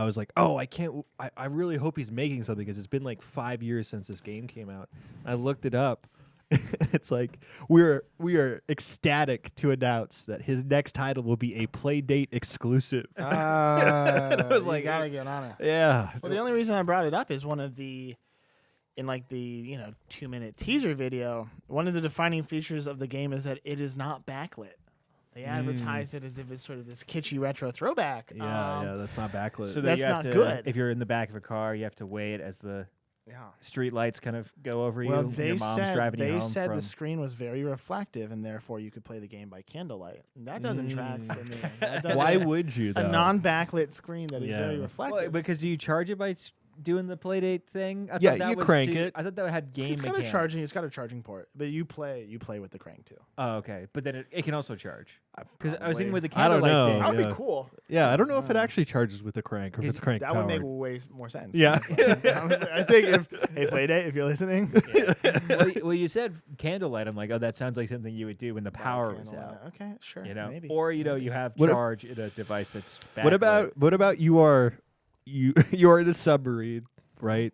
I was like, oh, I really hope he's making something because it's been like 5 years since this game came out. I looked it up. It's like we are ecstatic to announce that his next title will be a Playdate exclusive. I was like, gotta get on it. Yeah. Well, the only reason I brought it up is in like the 2-minute teaser video, one of the defining features of the game is that it is not backlit. They advertise it as if it's sort of this kitschy retro throwback. Yeah, that's not backlit. So that's you have not to, good. If you're in the back of a car, you have to weigh it as the street lights kind of go over Well, you. they Your mom's said driving you home the from. screen was very reflective, and therefore you could play the game by candlelight. And that doesn't track for me. Why would you, though? A non-backlit screen that is very reflective. Well, because do you charge it by doing the Playdate thing? I Yeah, thought that you was crank it. I thought that had game it's got mechanics. it's got a charging port, but you play with the crank too. Oh, okay. But then it can also charge. Because I was Probably. thinking with the I don't candlelight know. thing. That would Yeah. be cool. Yeah, I don't know if it actually charges with the crank or if it's crank That would make powered. way more sense. Yeah. Honestly, I think hey Playdate, if you're listening, well, you said candlelight. I'm like, oh, that sounds like something you would do when the power was Candlelight. out. Okay, sure. You know, maybe. or you have What if- charge in a device that's. What backlit. about you are in a submarine, right?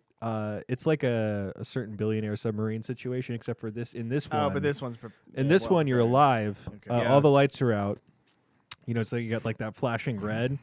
It's like a certain billionaire submarine situation, except for in this one. Oh, but this one's one you're alive. Okay. All the lights are out. It's like you got like that flashing red,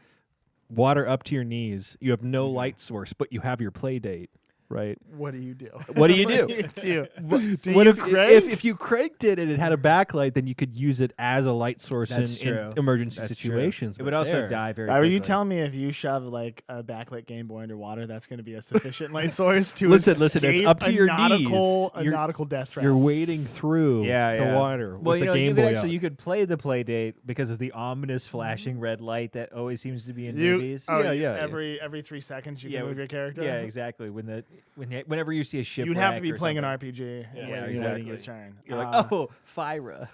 water up to your knees. You have no light source, but you have your play date, right? What do you do? What do you do? It's you. What if you cranked it and it had a backlight, then you could use it as a light source That's in true. emergency That's situations. True. It would also die very Are you quickly. telling me if you shove like a backlit Game Boy underwater, that's going to be a sufficient light source to Listen, it's escape up to a your nautical, knees. A nautical death trap? You're wading through the water Well, with the Game you Boy could out. you could play the Playdate because of the ominous flashing red light that always seems to be in You- movies. Oh, Yeah. Every 3 seconds you can move your character. Yeah, exactly. Whenever you see a ship, You'd have to be playing an RPG. Yeah, waiting exactly. your turn. You're like, oh, Fyra.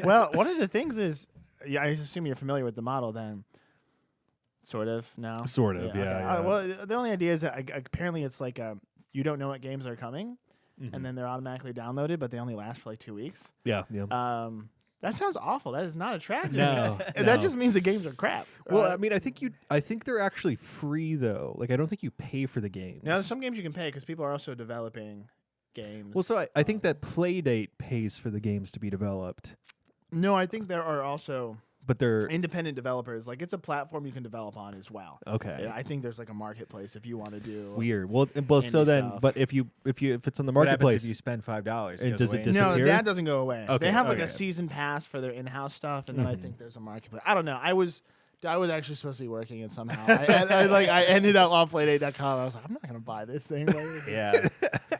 Well, one of the things is, I assume you're familiar with the model then. Sort of, no? Sort of, okay. yeah. Well, the only idea is that apparently it's like you don't know what games are coming, Mm-hmm. and then they're automatically downloaded, but they only last for like 2 weeks. Yeah. That sounds awful. That is not attractive. No, And no. that just means the games are crap. Well, I mean, I think they're actually free though. Like, I don't think you pay for the games. now there's some games you can pay because people are also developing games. Well, so I think that Playdate pays for the games to be developed, No, I think there are also but they're independent developers. Like, it's a platform you can develop on as well. okay. Yeah, I think there's like a marketplace if you want to do Weird. Well, so indie then, stuff. but if it's on the What happens marketplace, if you spend $5? And does it dis- No, disappear? that doesn't go away. Okay, They have like okay. a season pass for their in-house stuff, and then I think there's a marketplace. I don't know. I was actually supposed to be working it somehow. I ended up on Playdate.com. I was like, I'm not gonna buy this thing. Yeah.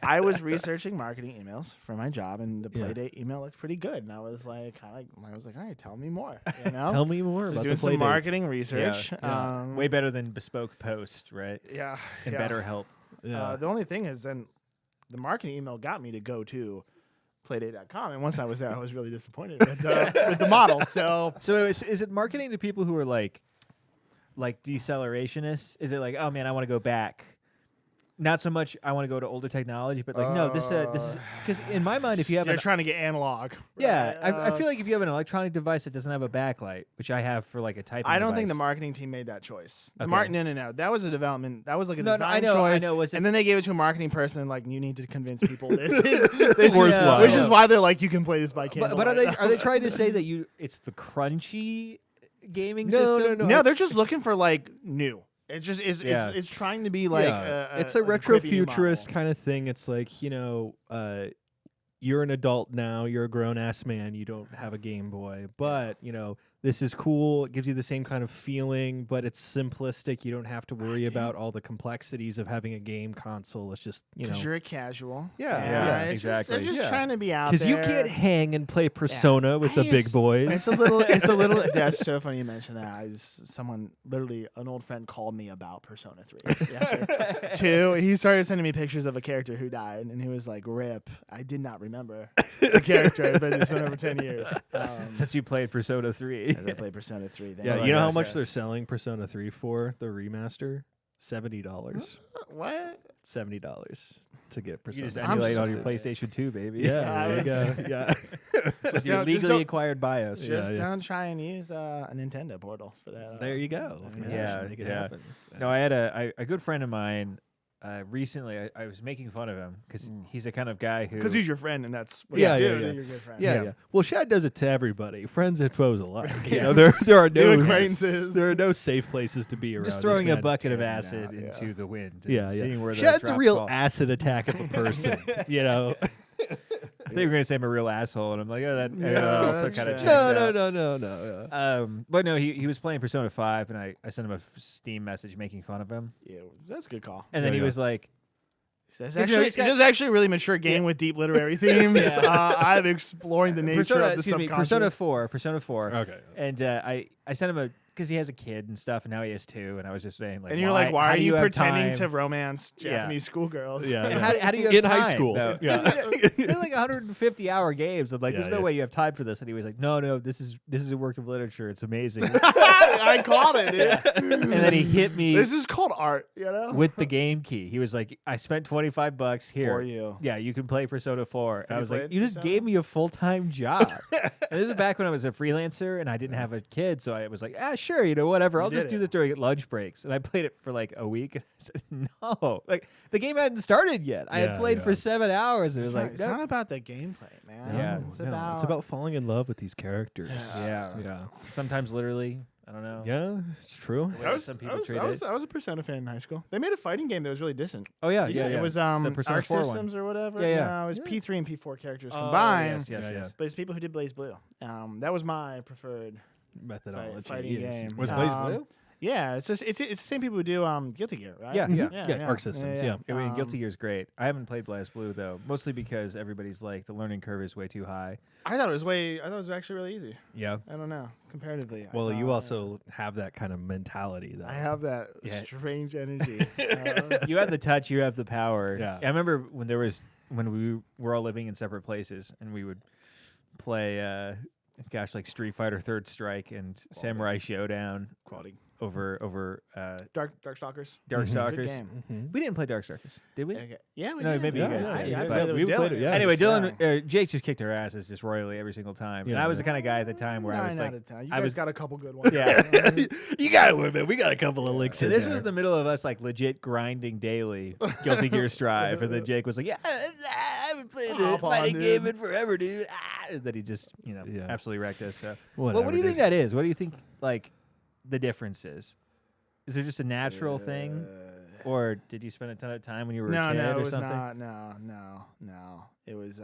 I was researching marketing emails for my job, and the Yeah. Playdate email looked pretty good. And I was like, all right, tell me more. You know? tell me more I was about doing the some Playdate. marketing research. Yeah. Way better than bespoke post, right? Yeah. And yeah. better help. Yeah. The only thing is, then the marketing email got me to go to Playdate.com, and once I was there, I was really disappointed with the model. So So is it marketing to people who are like decelerationist? Is it like, oh man, I want to go back? Not so much I want to go to older technology, but like no, this is because in my mind, if you have they're trying to get analog. yeah, right? I feel like if you have an electronic device that doesn't have a backlight, which I have for like a typing I don't think the device. marketing team made that choice. Okay. No. That was a development. That was like a No, design I know. choice. Was it, And then they gave it to a marketing person, and like, you need to convince people this is Worthwhile. which is why they're like, you can play this by candlelight. but are they trying to say that it's the crunchy gaming No, system? no. No, they're just looking for like new. It just is. Yeah. It's trying to be like it's a retro futurist kind of thing. It's like, you're an adult now, you're a grown ass man, you don't have a Game Boy, but this is cool. It gives you the same kind of feeling, but it's simplistic. You don't have to worry about all the complexities of having a game console. It's just because you're a casual. Yeah, it's exactly. Just, they're just Yeah. trying to be out because there. you can't hang and play Persona with the big boys. It's a little. That's so funny you mentioned that. Someone, literally, an old friend called me about Persona 3. Yes, 2. He started sending me pictures of a character who died, and he was like, "Rip." I did not remember the character, but it's been over 10 years Since you played Persona 3. since I played Persona 3. Yeah, Oh you know my how gosh, much yeah. they're selling Persona 3 for the remaster? $70. What? $70 to get You Persona. just I'm emulate on so your sorry. PlayStation 2, baby. Yeah, there you go. Yeah. With your legally acquired BIOS. Just don't try and use a Nintendo portal for that. There you go. Yeah, Make it yeah. happen. No, I had a good friend of mine. Recently, I was making fun of him because he's the kind of guy who. Because he's your friend, and that's what Yeah, you yeah, do. yeah. You're a good friend. Yeah. Well, Shad does it to everybody, friends and foes alike. You Yes. know, there are New no acquaintances. There are no safe places to be around. just this throwing a man. bucket of Tearing it acid out, yeah. into the wind. And Yeah, seeing where Shad's those a drops real fall. acid attack of a person. You know. I thought you were gonna say I'm a real asshole, and I'm like, oh, that Yeah, also that's kind of fair. checks out. No. But no, he was playing Persona 5, and I sent him a Steam message making fun of him, Yeah, that's a good call. and then Yeah, he yeah. was like, It's He's got- just actually a really mature game with deep literary themes. I'm exploring the nature of the subconscious. Persona 4. Okay. And I sent him a because he has a kid and stuff, and now he has 2, and I was just saying like, And you're like, why how are do you have pretending time? to romance Yeah. Japanese schoolgirls? Yeah. And how do you have In time, high school. though? Yeah. They're like 150-hour games. I'm like, Yeah, there's no yeah. way you have time for this. And he was like, no, this is a work of literature. It's amazing. I called it, dude. And then he hit me This is called art, you know? with the game key. He was like, I spent $25 here. For you. Yeah, you can play Persona 4. And I you was like, played you just Persona? gave me a full-time job. And this is back when I was a freelancer and I didn't have a kid, so I was like, sure, whatever. I'll did just do it. this during lunch breaks. And I played it for like a week. And I said, no. Like, the game hadn't started yet. I had Yeah, played yeah. for 7 hours. And it was like, It's no. not about the gameplay, man. Yeah. It's about It's about falling in love with these characters. Yeah. Yeah. Sometimes literally. I don't know. Yeah, it's true. The way some people treat it. I was a Persona fan in high school. They made a fighting game that was really decent. Oh, yeah. Decent. Yeah. It was The Persona Arc 4 one. Systems or whatever. Yeah, yeah. No, it was P3 and P4 characters Oh, combined. yes. Yeah. But it's people who did Blaze Blue. That was my preferred. Methodology. Fighting yes. game. Was Um, Blaze Blue? Yeah, it's the same people who do Guilty Gear, right? Yeah, yeah. Yeah, Arc Systems, yeah. I mean, Guilty Gear's great. I haven't played Blast Blue though, mostly because everybody's like the learning curve is way too high. I thought it was actually really easy. Yeah. I don't know, comparatively. I Well, you thought, also have that kind of mentality, though. I have that Yeah. strange energy. You have the touch, you have the power. Yeah. I remember when we were all living in separate places and we would play like Street Fighter Third Strike and Samurai Showdown Quality. over Darkstalkers. Darkstalkers. Good game. Mhm. We didn't play Darkstalkers, did we? Okay. Yeah, we No, did. maybe you guys Yeah, did. Yeah, I but- played it with we played Dylan. it, yeah. Anyway, Yeah. Dylan, Jake just kicked our asses just royally every single time. And Yeah, I was yeah. the kind of guy at the time where I was like, You I guys was- got a couple good ones. Yeah. You got it, women. We got a couple of links so in this there. was the middle of us like legit grinding daily Guilty Gear Strive, and then Jake was like, I haven't played a Hop on, fighting dude. game in forever, dude. And then he just, Yeah. absolutely wrecked us. So, Whatever, what do you think dude. that is? What do you think like the difference is? Is it just a natural thing, or did you spend a ton of time when you were a kid No, or it was something? not. No. It was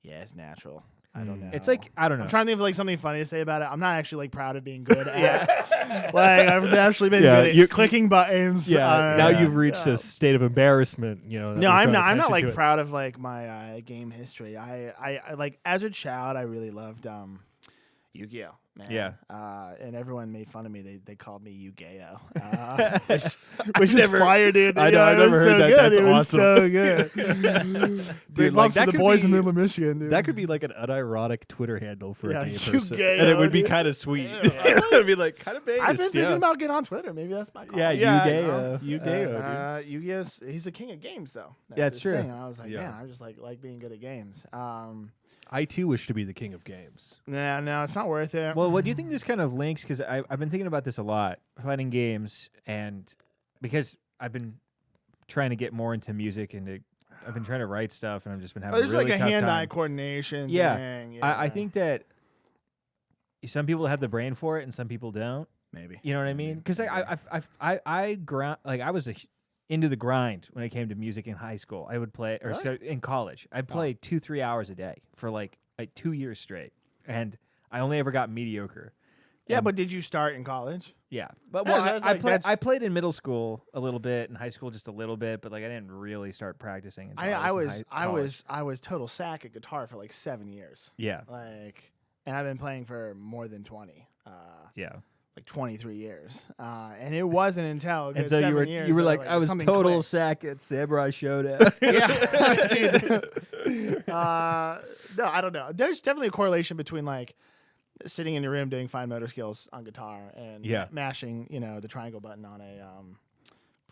yeah, it's natural. I don't know. It's like I don't know. I'm trying to think of like something funny to say about it. I'm not actually like proud of being good at. Like I've actually been Yeah, good at you- clicking buttons. Yeah, now yeah. you've reached a state of embarrassment. You know. that No, we've I'm drawn not. I'm not attention like to it. proud of like my game history. I like as a child, I really loved Yu-Gi-Oh. Man. Yeah. And everyone made fun of me. They called me Yu-Gi-Oh, which was fire, dude. I know, Yeah, I've it never was heard so that. good. That's it was awesome. so good. Dude, Big like, bumps that to the could boys in be- Midland, Michigan, dude. That could be like an unironic Twitter handle for Yeah, a gay person, Yu-Gi-Oh, and it would be dude. kind of sweet. Yeah. It'd be like kind of based. I've been thinking yeah. about getting on Twitter. Maybe that's my call. Yeah, Yu-Gi-Oh. Yu-Gi-Oh, Yu-Gi-Oh's he's the king of games, though. Yeah, it's his true. thing. And I was like, Yeah. man, I just like being good at games. I too wish to be the king of games. Nah, no, it's not worth it. Well, what do you think this kind of links? Because I've been thinking about this a lot, fighting games, and because I've been trying to get more into music and I've been trying to write stuff, and I've just been having there's a really like a tough hand-eye time. coordination. Yeah. thing. I think that some people have the brain for it, and some people don't. maybe. You know what I mean? Because I grind like I was into the grind when it came to music in high school. I would play or Really? in college. I'd play 2-3 hours a day for like 2 years straight, and I only ever got mediocre. Yeah, And- but did you start in college? yeah, but Yeah, well, so it's I like played. that's- I played in middle school a little bit, in high school just a little bit, but like I didn't really start practicing. Until I was total sack at guitar for like 7 years. Yeah, Like, and I've been playing for more than 20. yeah. Like 23 years, and it wasn't until a good And so 7 you years were that, like, I was something total clicked. sack at Samurai Showdown. Yeah, dude. No, I don't know. There's definitely a correlation between like sitting in your room doing fine motor skills on guitar and Yeah. mashing, the triangle button on a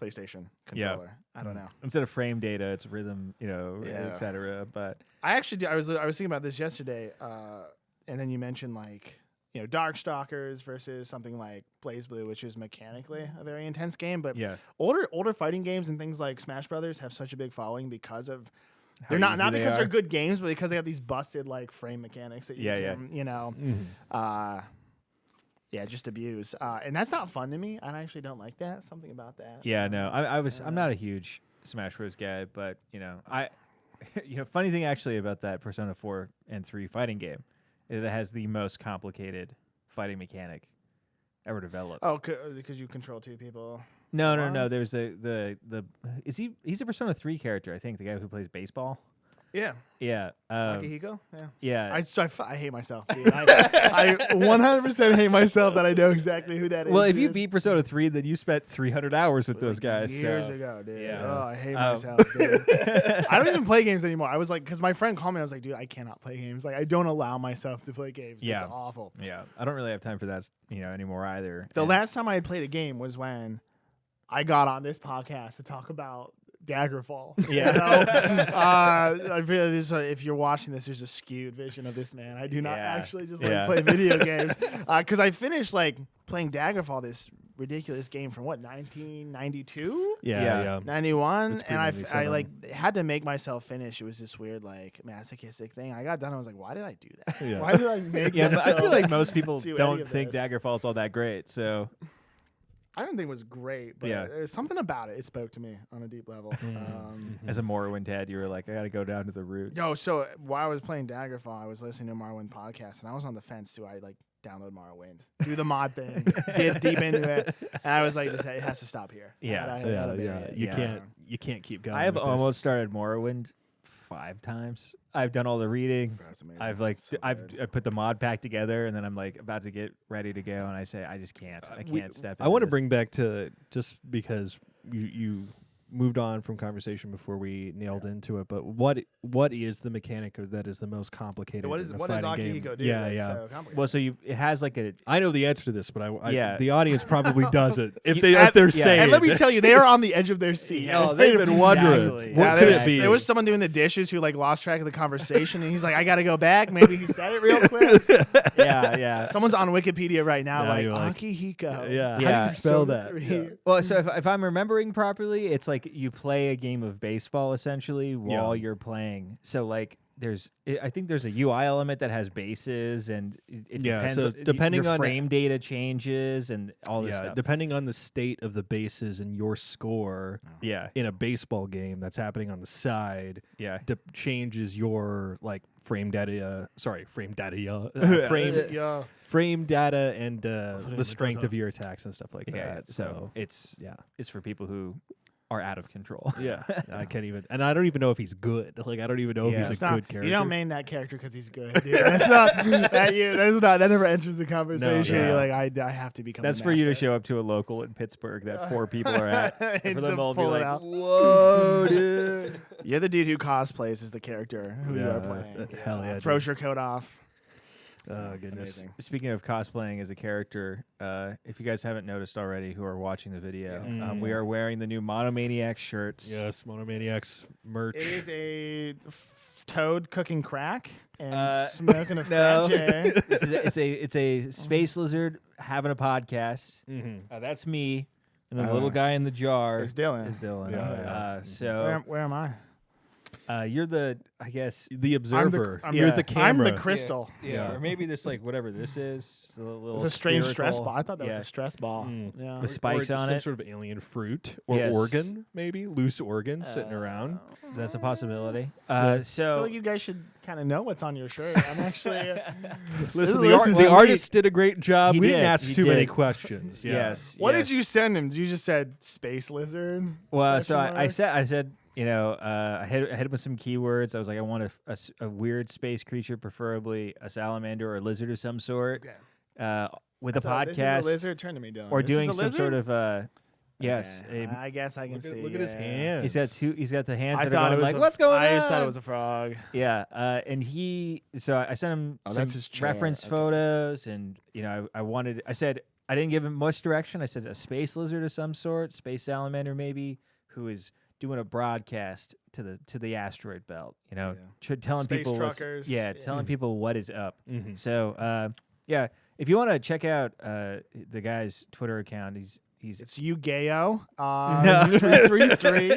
PlayStation controller. I don't know. Instead of frame data, it's rhythm, Yeah. et cetera. But I actually did, I was thinking about this yesterday, and then you mentioned like Darkstalkers versus something like Blaze Blue, which is mechanically a very intense game. But yeah, older fighting games and things like Smash Brothers have such a big following because of How not easy they because they're are. good games, but because they have these busted like frame mechanics that you Yeah, can just abuse. And that's not fun to me. I actually don't like that. Something about that. Yeah, no, I'm not a huge Smash Bros guy, but funny thing actually about that Persona 4 and 3 fighting game is it has the most complicated fighting mechanic ever developed. Oh, because you control two people. No. Arms? There's he's a Persona 3 character, I think, the guy who plays baseball. Yeah. Yeah. Akihiko? Yeah. Yeah. I hate myself. Dude. I 100% hate myself that I know exactly who that is. Well, if you dude. beat Persona 3, then you spent 300 hours with those guys. Years so. ago, dude. Yeah. Oh, I hate myself, dude. I don't even play games anymore. I was like, because my friend called me, I was like, dude, I cannot play games. Like, I don't allow myself to play games. Yeah. It's awful. Yeah. I don't really have time for that, anymore either. The And- last time I had played a game was when I got on this podcast to talk about Daggerfall. Yeah. I feel if you're watching this, there's a skewed vision of this man. I do not Yeah. actually just Yeah. play video games because I finished playing Daggerfall, this ridiculous game from 1992. Yeah. 91, It's and I pre-97. had to make myself finish. It was this weird masochistic thing. I got done. I was like, why did I do that? Yeah. Why did I make? Yeah, but I feel myself like most people do any don't of think this? Daggerfall's all that great. So I didn't think it was great, but Yeah. there's something about it. It spoke to me on a deep level. as a Morrowind head, you were like, I got to go down to the roots. So while I was playing Daggerfall, I was listening to a Morrowind podcast, and I was on the fence. Do I download Morrowind, do the mod thing, get deep into it? And I was like, it has to stop here. Yeah. I gotta bury Yeah. it. You can't keep going. I have with this. almost started Morrowind 5 times. I've done all the reading. That's amazing. I've So I good. put the mod pack together, and then I'm about to get ready to go, and I say I just can't. I can't step. I want to into bring back to just because you moved on from conversation before we nailed into it, but what is the mechanic that is the most complicated? What is in a Akihiko fighting do? game? Yeah, that's yeah. so this. complicated? Well, so it has like a I know the answer to this, but Yeah. the audience probably doesn't. If You- they're yeah. saying, And let me tell you, they are on the edge of their seat. oh, they've been wondering Exactly. what Yeah, could there's- it be? There was someone doing the dishes who lost track of the conversation, and he's like, "I gotta go back." Maybe he said it real quick. yeah. Someone's on Wikipedia right now, Now you're like, Akihiko. yeah. How do Yeah. you spell that? Yeah. Well, so if I'm remembering properly, it's like you play a game of baseball essentially while you're playing. So I think there's a UI element that has bases, and it Yeah, depends. so depending your on- frame data changes and all this Yeah, stuff. depending on the state of the bases and your score Yeah, in a baseball game that's happening on the side, yeah. changes your frame data. Frame Yeah. frame data and put it in the the strength kata. of your attacks and stuff like Yeah, that. so it's yeah, it's for people who are out of control. yeah. I can't even, and I don't even know if he's good. I don't even know Yeah. if he's It's a not- good character. You don't main that character because he's good. Dude. That's not that never enters the conversation. no. You're like, I have to become. That's a for you to master. show up to a local in Pittsburgh that 4 people are at, and for them To all to be pull it like, out. Whoa, dude. You're the dude who cosplays as the character who you are Yeah, playing. hell yeah, Throws dude. your coat off. Oh goodness. Amazing. Speaking of cosplaying as a character, if you guys haven't noticed already who are watching the video, we are wearing the new Monomaniacs shirts. Yes, Monomaniacs merch. It is a toad cooking crack and Uh, smoking a no. fat J. It's a space lizard having a podcast. Mm-hmm. That's me, and the little guy in the jar It's Dylan. is Dylan. Yeah, So Where am I? you're the, I guess, The observer. I'm You're the- the camera. I'm the crystal. or maybe this whatever this is, a little It's a strange stress spherical- ball. I thought that yeah. was a stress ball. Mm. Yeah. With spikes or on some it. sort of alien fruit or Yes. organ, maybe loose organ sitting around. That's a possibility. I feel So like you guys should kind of know what's on your shirt. I'm actually. Listen, This is the sweet. artist did a great job. He We didn't did, ask he too many did. questions. Yeah. yes. What yes. did you send him? You just said space lizard. Well, so Question I mark? said, I hit him with some keywords. I was like, I want a weird space creature, preferably a salamander or a lizard of some sort, with a So this is podcast a lizard. Turn to me, Dylan. or This is doing a some sort lizard? of yes. Okay. I guess I can Look, see. look at his yeah. hands. He's got the hands I that are thought going it was like, what's going on? I just thought it was a frog. Yeah, and so I sent him Oh, some that's his chair. reference Okay. photos, and I I didn't give him much direction. I said a space lizard of some sort, space salamander maybe, who is doing a broadcast to the asteroid belt. You know, telling Space people truckers. telling people what is up. Mhm. So yeah, if you want to check out the guy's Twitter account, he's It's Yooooooo. No. 333.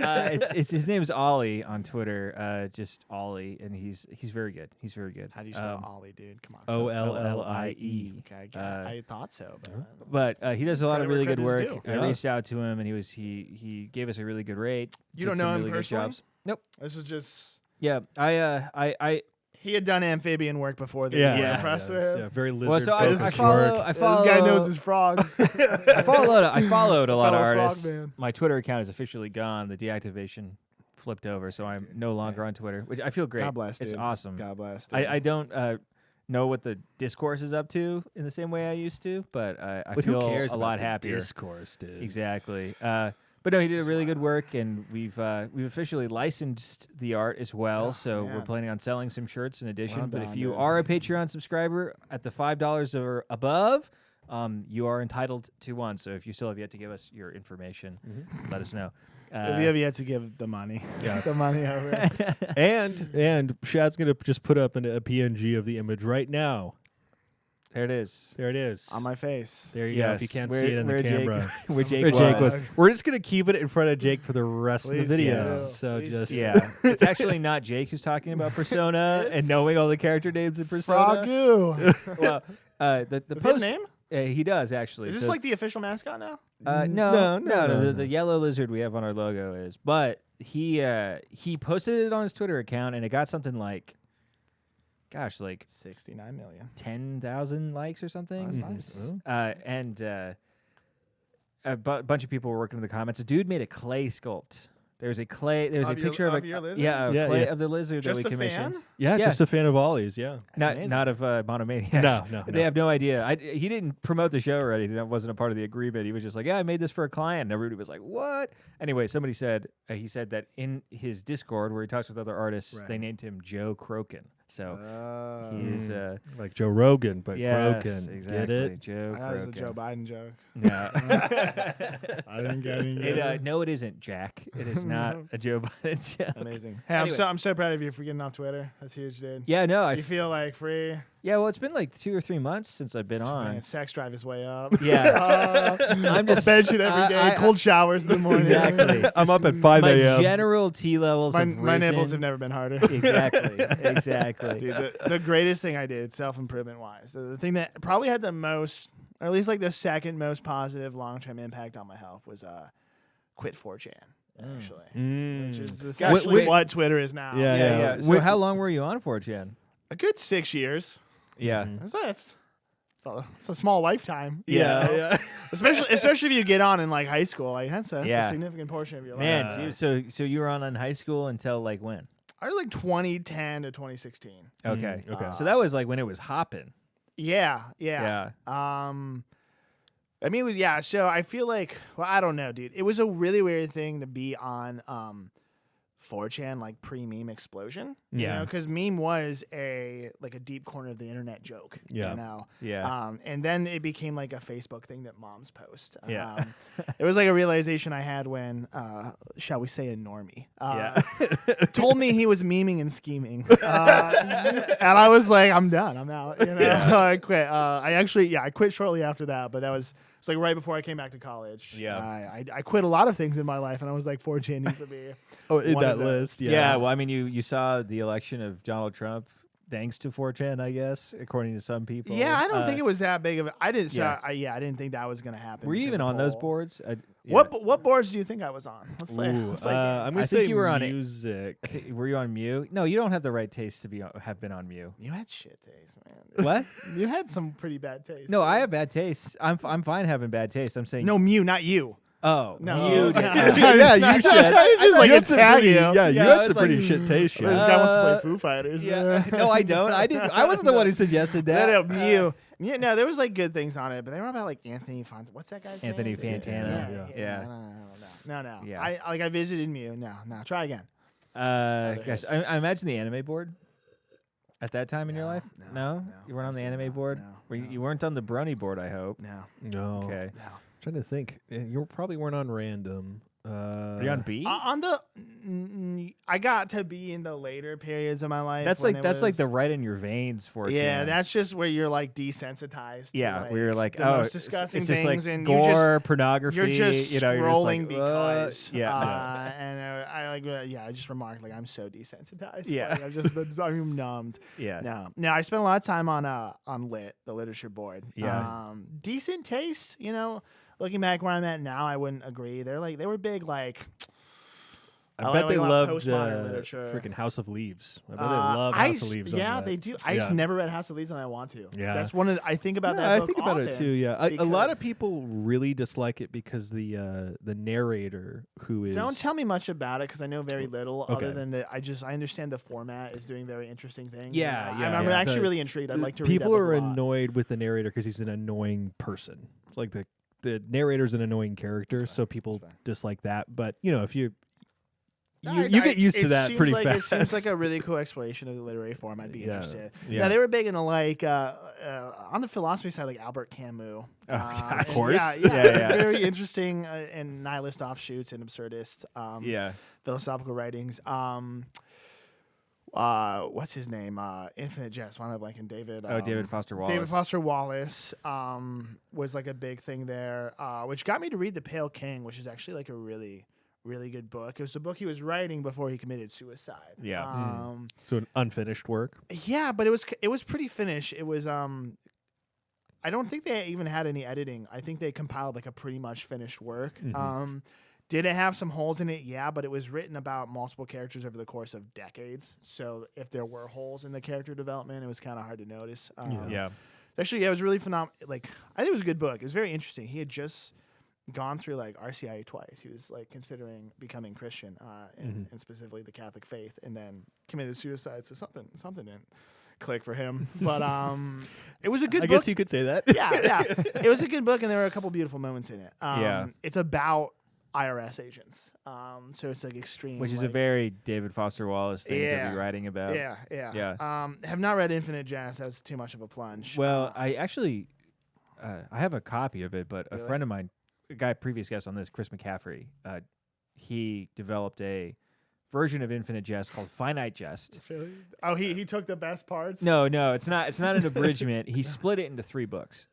it's his name is Ollie on Twitter, just Ollie, and he's very good. He's very good. How do you spell Ollie, dude? Come on. Ollie. Okay, I thought so. But he does a lot of Credit really where good credit's work. due. I Yeah. reached out to him, and he gave us a really good rate. You did don't some know him really good personally? jobs. Nope. This is just. Yeah, I He had done amphibian work before the Yeah, impressive. yeah, very lizard well, so I focused follow. work. I follow. This guy knows his frogs. I followed a lot of Fellow frog artists. man. My Twitter account is officially gone. The deactivation flipped over, so I'm no longer on Twitter, which I feel great. God bless, It's dude. awesome. God bless. Dude. I don't know what the discourse is up to in the same way I used to, but I But feel who cares a about lot the happier. discourse, dude? Exactly. But no, he did a really good work, and we've officially licensed the art as well. Oh, so we're man. planning on selling some shirts in addition. Well but if done, you dude. are a Patreon subscriber at the $5 or above, you are entitled to one. So if you still have yet to give us your information, let us know. If you have yet to give the money, Yeah. the money over. And Shad's gonna just put up a PNG of the image right now. There it is. There it is. On my face. There you go. If you Yes, can't where- see it in the where Jake- camera. Where Jake, Where Jake was. was. We're just gonna keep it in front of Jake for the rest of Please the video. do. So Please just do. Yeah, it's actually not Jake who's talking about Persona and knowing all the character names in Persona. Frogoo. Well, the Does he have post a name? he does actually. Is this So- like the official mascot now? No. The yellow lizard we have on our logo is, but he posted it on his Twitter account and it got something like, gosh, like 69 million. 10,000 likes or something. That's nice. And a bunch of people were working in the comments. A dude made a clay sculpt. There's a Of your- picture of of your lizard? yeah, Yeah, clay yeah. of the lizard Just that we a commissioned. fan? Yeah, Yeah. just a fan of Ollie's. Yeah. That's Not amazing. of Monomaniacs. No. They have no idea. He didn't promote the show or anything. That wasn't a part of the agreement. He was just like, yeah, I made this for a client. And everybody was like, what? Anyway, somebody said, he said that in his Discord where he talks with other artists, they Right. named him Joe Crokin. So he is, Like Joe Rogan, but yes, Crokin. exactly. Get it? Joe I thought it was a Crokin. Joe Biden joke. No. I didn't get it. No, it isn't, Jack. It is not a Joe Biden joke. Amazing. Hey, Anyway. I'm so proud of you for getting off Twitter. That's huge, dude. Yeah, no, You feel like free. yeah. Well, it's been like 2 or 3 months since I've been on. Man, sex drive is way up. Yeah, I'm just bench it every day. Cold showers in the morning. Exactly. I'm up at 5 my a.m. general T levels. My, have my nipples risen. have never been harder. Exactly. Dude, the greatest thing I did, self-improvement wise, the thing that probably had the most, or at least like the second most positive long-term impact on my health was quit 4chan, actually. Which is essentially what Twitter is now. Yeah. So how long were you on 4chan? A good 6 years. Yeah. It's a small lifetime. Yeah. Especially if you get on in like high school. Like that's a Yeah. significant portion of your life. Man, dude, so you were on in high school until like when? I was like 2010 to 2016. Okay. okay. So that was like when it was hopping. Yeah. Yeah. I mean, it was, yeah. So I feel like, well, I don't know, dude. It was a really weird thing to be on 4chan, like pre-meme explosion. Yeah. Because meme was a deep corner of the internet joke. Yeah. You know. Yeah. And then it became like a Facebook thing that moms post. Yeah. It was like a realization I had when, shall we say, a normie Yeah. told me he was memeing and scheming, and I was like, I'm done. I'm out. You know? I quit. I quit shortly after that, but it's like right before I came back to college. Yeah. I quit a lot of things in my life, and I was like, 4chan needs to be. Oh, in one that of those. list. Yeah. Well, I mean, you saw the election of Donald Trump thanks to 4chan, I guess, according to some people. Yeah, I don't think it was that big of a. I didn't. Yeah. I didn't think that was gonna happen. Were you because even of on those poll. boards? What boards do you think I was on? Let's play. Ooh, Let's play. I'm gonna I say think you were on it. music. Were you on Mew? No, you don't have the right taste to have been on Mew. You had shit taste, man. What? You had some pretty bad taste. No, I have bad taste. I'm fine having bad taste. I'm saying No, Mew, not you. Oh, No. you did. Yeah, you should. just like You had some attack pretty- you. Yeah, you Yeah, had it's some pretty like, shit taste. This Shad. guy wants to play Foo Fighters. Yeah. No, I don't. I didn't. I wasn't the one who suggested that. No, Mew. Yeah, no, there was like good things on it, but they were about like Anthony Font. What's that guy's Anthony name? Fantana. Yeah. No. Yeah. I visited Mew. No. Try again. Gosh, I imagine the anime board. at that time in your life? No? You weren't on the anime board? You weren't on the Brony board, I hope. No. Okay. No. I'm trying to think. You probably weren't on random. Are you on B? On the, I got to be in the later periods of my life. That's like the right in your veins for that's just where you're like desensitized. Yeah, to, where you're like, the oh, most disgusting it's just things, like and gore, pornography. you're just scrolling you're because. just like, yeah. And I just remarked like I'm so desensitized. Yeah. Like, I'm numbed. Yeah. No. I spent a lot of time on Lit, the literature board. Yeah. Decent taste, Looking back where I'm at now, I wouldn't agree. They were big like. I bet they like loved postmodern literature. freaking House of Leaves. I bet they love House of Leaves. Yeah, on that. they do. I've never read House of Leaves, and I want to. Yeah, that's one of. I think about that. I book think about it often too. Yeah, a lot of because- people really dislike it because the narrator who is. Don't tell me much about it because I know very little. Okay. Other than that, I understand the format is doing very interesting things. Yeah, and, yeah, I'm yeah. actually The- really intrigued. I'd like to. People read that are book a lot. annoyed with the narrator because he's an annoying person. It's like the narrator's an annoying character, That's fine. so people That's fine. dislike that. But if you I- get used to it that seems pretty like, fast. It seems like a really cool exploration of the literary form. I'd be Yeah. interested. Yeah. Now they were big into like on the philosophy side, like Albert Camus. Of course. Yeah. Very interesting and nihilist offshoots and absurdist Yeah. philosophical writings. What's his name? Infinite Jest. Why am I blanking? David. David Foster Wallace. David Foster Wallace was like a big thing there, which got me to read The Pale King, which is actually like a really, really good book. It was a book he was writing before he committed suicide. Yeah. So an unfinished work. Yeah, but it was pretty finished. It was I don't think they even had any editing. I think they compiled like a pretty much finished work. Did it have some holes in it? Yeah, but it was written about multiple characters over the course of decades. So if there were holes in the character development, it was kind of hard to notice. Yeah. Actually, it was really phenomenal. Like, I think it was a good book. It was very interesting. He had just gone through like RCIA twice. He was like considering becoming Christian, and specifically the Catholic faith, and then committed suicide. So something didn't click for him. But it was a good I book. guess you could say that. Yeah. It was a good book, and there were a couple beautiful moments in it. Yeah. It's about IRS agents. So it's like extreme. Which is a like, very David Foster Wallace thing to Yeah. be writing about. Yeah. Have not read Infinite Jest. That's too much of a plunge. Well, I actually, I have a copy of it, but a Really? friend of mine, a guy previous guest on this, Chris McCaffrey, he developed a version of Infinite Jest called Finite Jest. Oh, he took the best parts. No, it's not. It's not an abridgment. He split it into 3 books,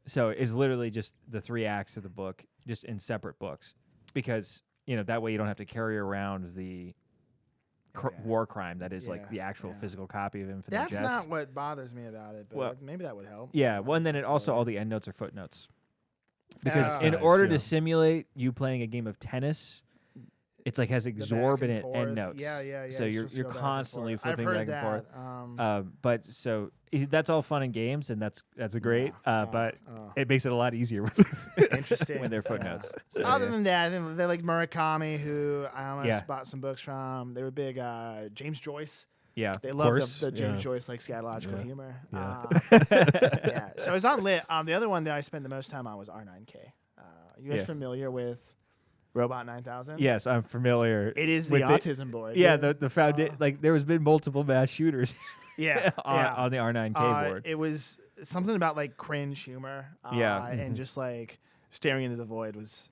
so it's literally just the 3 acts of the book, just in separate books, because that way you don't have to carry around the war crime that is like the actual physical copy of Infinite That's Jest. not what bothers me about it, but Well, maybe that would help. Yeah, well, and then it also all the endnotes are footnotes. Because in nice, order yeah. to simulate you playing a game of tennis, it's like has The back and exorbitant forth. endnotes. Yeah. So you're supposed to go back and constantly forth. I've flipping heard back and that. forth. But so that's all fun and games, and that's a great. But it makes it a lot easier Interesting. when they're footnotes. Yeah. So, Other yeah. than that, they like Murakami, who I almost Yeah. bought some books from. They were big. James Joyce. Yeah. They course, love the James yeah. Joyce like scatological Yeah. humor. Yeah. Yeah. So it's on Lit. The other one that I spent the most time on was R9K. You guys Yeah. familiar with Robot 9000? Yes, I'm familiar. It is the with autism board. Yeah, the foundation. Like there has been multiple mass shooters Yeah. on the R9K board. It was something about like cringe humor. Yeah. And just like staring into the void was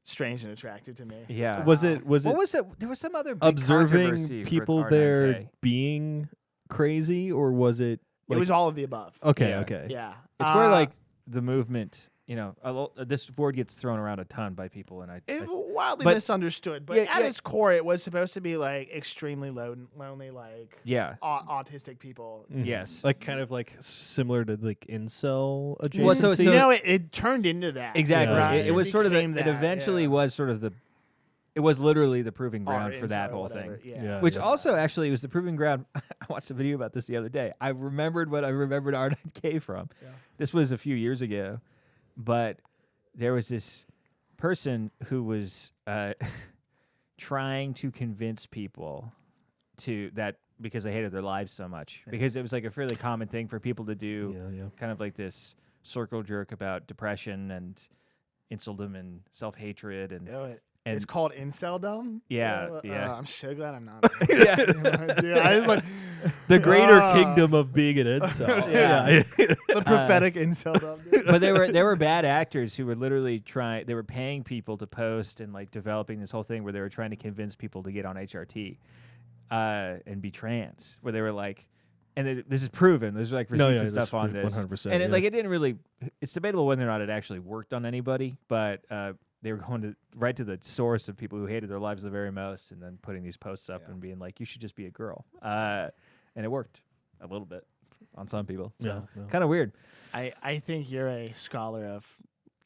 strange and attractive to me. Yeah. Was it What was it? There was some other big observing controversy for people R9K. there being crazy, or was it? It was all of the above. Okay. Yeah. Okay. Yeah. It's where like the movement. This board gets thrown around a ton by people, and It wildly but- misunderstood, but Yeah, at yeah. its core, it was supposed to be like extremely lonely, like yeah, autistic people. Mhm. yes, Like kind of like similar to like incel adjacency. Well, so- You know, it turned into that. exactly. Yeah. It was sort of became it that, eventually yeah. was sort of it was literally the proving Or ground for that incel or whole whatever, thing. Yeah. Which also actually was the proving ground. I watched a video about this the other day. I remembered what I remembered R9K from. Yeah. This was a few years ago, but there was this person who was trying to convince people because they hated their lives so much. Because it was like a fairly common thing for people to do, kind of like this circle jerk about depression and inceldom and self-hatred and Oh, it's called inceldom. Yeah, yeah. I'm so glad I'm not. yeah. Dude, I was like, the greater kingdom of being an incel. Yeah. The prophetic incel. Dude. But there were bad actors who were literally trying. They were paying people to post and like developing this whole thing where they were trying to convince people to get on HRT and be trans. Where they were like, and this is proven. There's like receipts and stuff on this. 100%. And it didn't really. It's debatable whether or not it actually worked on anybody, but they were going right to the source of people who hated their lives the very most, and then putting these posts up and being like, "You should just be a girl," and it worked a little bit on some people. So kind of weird. I think you're a scholar of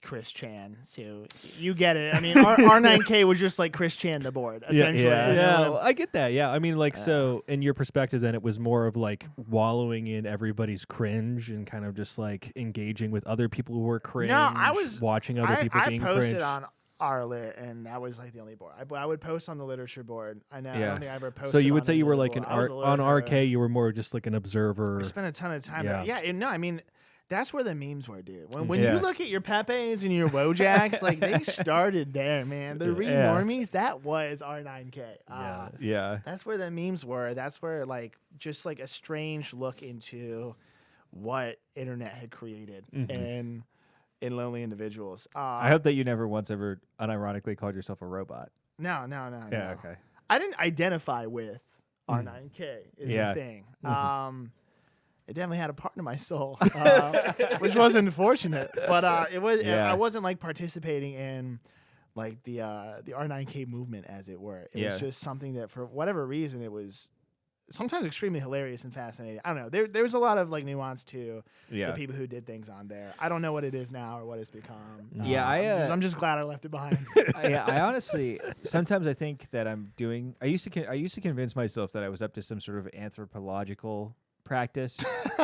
Chris Chan, so you get it. I mean, R9K was just like Chris Chan the board, essentially. Yeah, well, I get that. Yeah, I mean, like, so in your perspective, then it was more of like wallowing in everybody's cringe and kind of just like engaging with other people who were cringe. No, I was watching other people being cringe. I posted on RLit, and that was like the only board. I would post on the literature board. I don't think I ever posted. So you would on say the you were board. like on RK, you were more just like an observer. I spent a ton of time. Yeah. Yeah, no, I mean. That's where the memes were, dude. When you look at your Pepes and your Wojaks, like they started there, man. The re-normies, that was R9K. Yeah. That's where the memes were. That's where like just like a strange look into what internet had created and in lonely individuals. I hope that you never once ever unironically called yourself a robot. No. Yeah, okay. I didn't identify with R9K is the thing. It definitely had a part in my soul, which was unfortunate. But it was. I wasn't like participating in like the R9K movement, as it were. It was just something that, for whatever reason, it was sometimes extremely hilarious and fascinating. I don't know. There was a lot of like nuance to the people who did things on there. I don't know what it is now or what it's become. I'm just glad I left it behind. I honestly sometimes I think that I'm doing. I used to convince myself that I was up to some sort of anthropological practice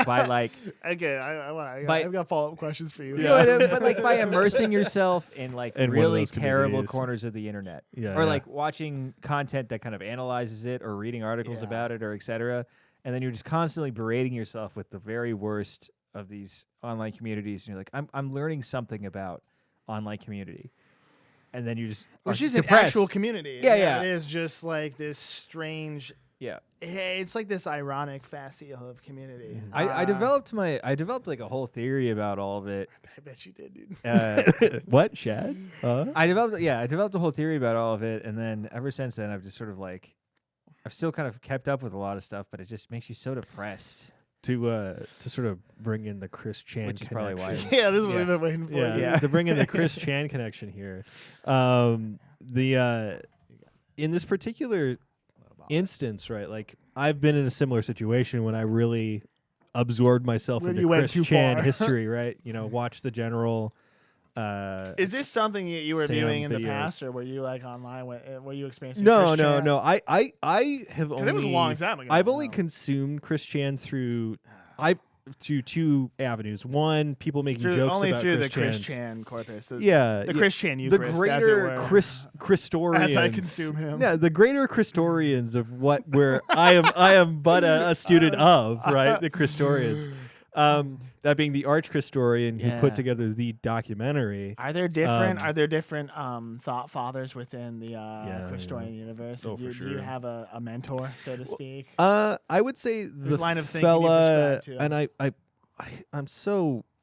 by like okay, I've got follow-up questions for you. But like by immersing yourself in like really terrible communities. corners of the internet, or like watching content that kind of analyzes it, or reading articles about it, or etc. And then you're just constantly berating yourself with the very worst of these online communities, and you're like, I'm learning something about online community, and then you just which is depressed. An actual community. Yeah. It is just like this strange. Yeah, it's like this ironic facile of community. I developed like a whole theory about all of it. I bet you did, dude. What, Shad? I developed a whole theory about all of it, and then ever since then, I've just sort of like, I've still kind of kept up with a lot of stuff, but it just makes you so depressed. To sort of bring in the Chris Chan Which is connection. probably why. This is what we've been waiting for. To bring in the Chris Chan connection here. In this particular instance, right? Like I've been in a similar situation when I really absorbed myself into Chris Chan history, right? Watch the general. Is this something you were Sam viewing in the videos. past, or were you like online? Were you experiencing? No. Chris Chan? I have only. It was a long time ago. I've only consumed Chris Chan through two avenues. One, people making jokes only about through Chris the Chris Chan's. Chan corpus. The Chris Chan the Eucharist, greater Christorians, as I consume him. Yeah, the greater Christorians of where I am but a student of, right? The Christorians. That being the arch Christorian who put together the documentary. Are there different thought fathers within the Christorian universe? Oh, for sure. Do you have a mentor, so to speak? I would say the line of thinking fella, you prescribe and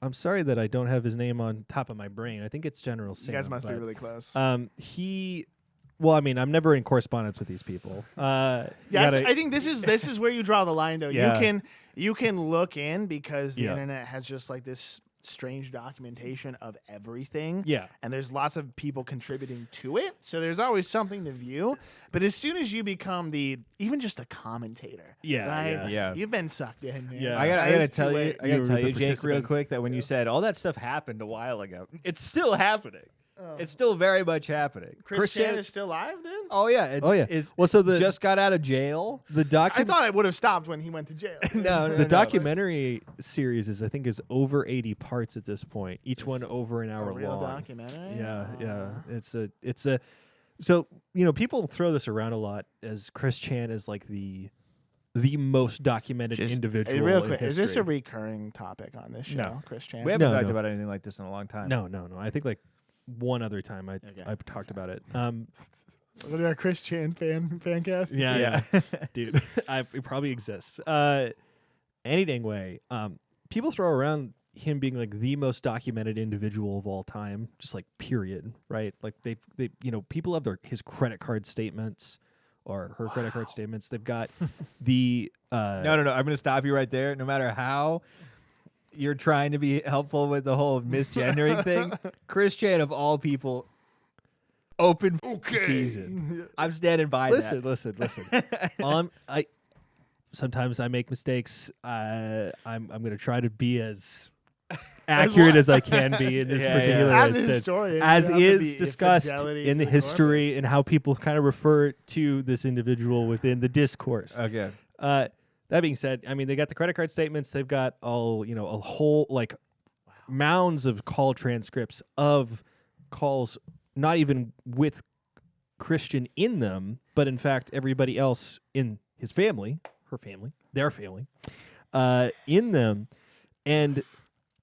I'm sorry that I don't have his name on top of my brain. I think it's General Sam. You guys must be really close. Well, I mean, I'm never in correspondence with these people. I think this is where you draw the line, though. Yeah. You can look in because the internet has just like this strange documentation of everything. Yeah. And there's lots of people contributing to it. So there's always something to view. But as soon as you become even just a commentator, right? You've been sucked in, man. Yeah. I gotta tell you, the Jake, real quick, that when you said all that stuff happened a while ago, it's still happening. It's still very much happening. Chris Chan is still alive, dude? Oh yeah. Just got out of jail. I thought it would have stopped when he went to jail. The documentary series is over 80 parts at this point. Each one over an hour a real long. Documentary. Yeah. It's a. So people throw this around a lot as Chris Chan is like the most documented individual. Real quick, in history. is this a recurring topic on this show, No. Chris Chan? We haven't talked about anything like this in a long time. No. I think like one other time I talked about it. Look at our Chris Chan fan cast. Yeah. Dude, it probably exists. Any dang way. People throw around him being like the most documented individual of all time, just like period, right? Like they people have his credit card statements or her credit card statements. They've got the No. I'm going to stop you right there. No matter how you're trying to be helpful with the whole misgendering thing, Chris Chan of all people, open season. I'm standing by that. Listen. Sometimes I make mistakes. I'm going to try to be as accurate as I can be in this particular As a instance, historian, as you have to is be discussed fidelity in to the the history corpus. and how people kind of refer to this individual within the discourse. Okay. That being said, I mean, they got the credit card statements. They've got a whole mounds of call transcripts of calls, not even with Christian in them, but in fact everybody else in his family, her family, their family, in them, and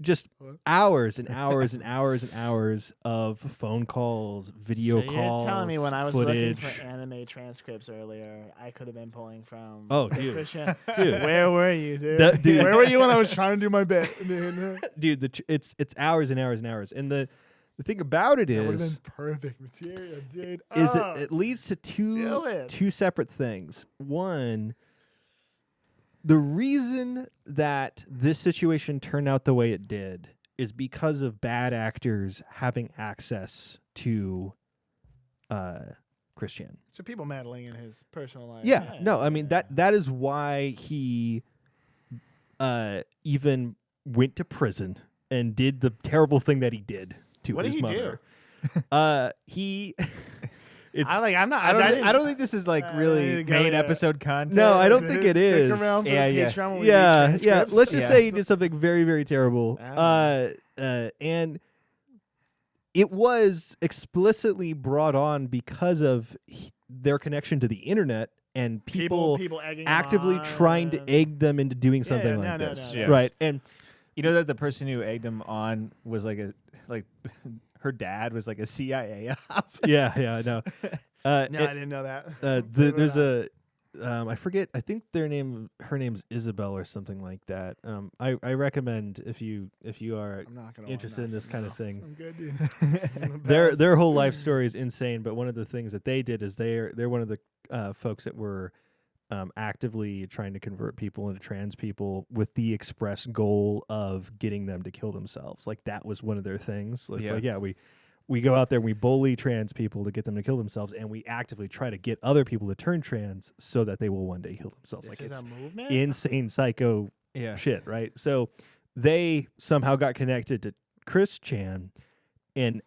just hours and hours and hours and hours of phone calls, video So calls. you're telling me when I was footage. looking for anime transcripts earlier, I could have been pulling from. Oh, the dude. Christian. Dude. Where were you, dude? Dude. Where were you when I was trying to do my bit, dude? Dude, it's hours and hours and hours, and the thing about it That would have is been perfect material, dude. it leads to Dylan. two separate things. One, the reason that this situation turned out the way it did is because of bad actors having access to Christian. So people meddling in his personal life. Yeah, no, I mean yeah. that is why he even went to prison and did the terrible thing that he did to What his did he mother. He it's I'm not. I don't think this is like I really need to go main to- episode content. No, I don't think it Stick is. around for Yeah, the yeah. Patreon when we yeah, read yeah. transcripts. Let's just Yeah. say he did something very, very terrible. Ah. And it was explicitly brought on because of their connection to the internet and people egging him actively on trying to and- egg them into doing something yeah, like no, this, no, no. right? And You know that the person who egged him on was like her dad was like a CIA op. yeah, I know. No, I didn't know that. There's a I forget. I think her name's Isabel or something like that. I recommend if you are I'm not gonna interested in this kind of thing. I'm good, dude. I'm the best. Their whole life story is insane. But one of the things that they did is they're one of the folks that were actively trying to convert people into trans people with the express goal of getting them to kill themselves. Like that was one of their things. It's Yeah. like, yeah, we go out there and we bully trans people to get them to kill themselves, and we actively try to get other people to turn trans so that they will one day kill themselves. This Like is it's a movement. insane psycho Yeah. shit, right? So they somehow got connected to Chris Chan, and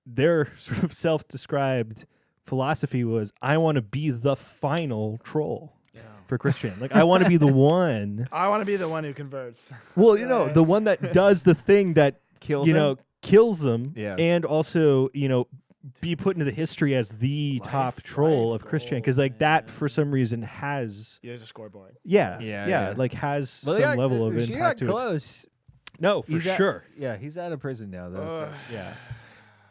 their sort of self-described philosophy was, I want to be the final troll Yeah. for Chris Chan. Like, I want to be the one. I want to be the one who converts. Well, the one that does the thing that, Kills him? kills them, Yeah. and also, be put into the history as the top troll life of Chris Chan. goal, Because, like, that, man. for some reason, has... He has a scoreboard. Yeah, like, has some level of she impact got to it. close. No, for He's sure. Yeah, he's out of prison now though. So, yeah.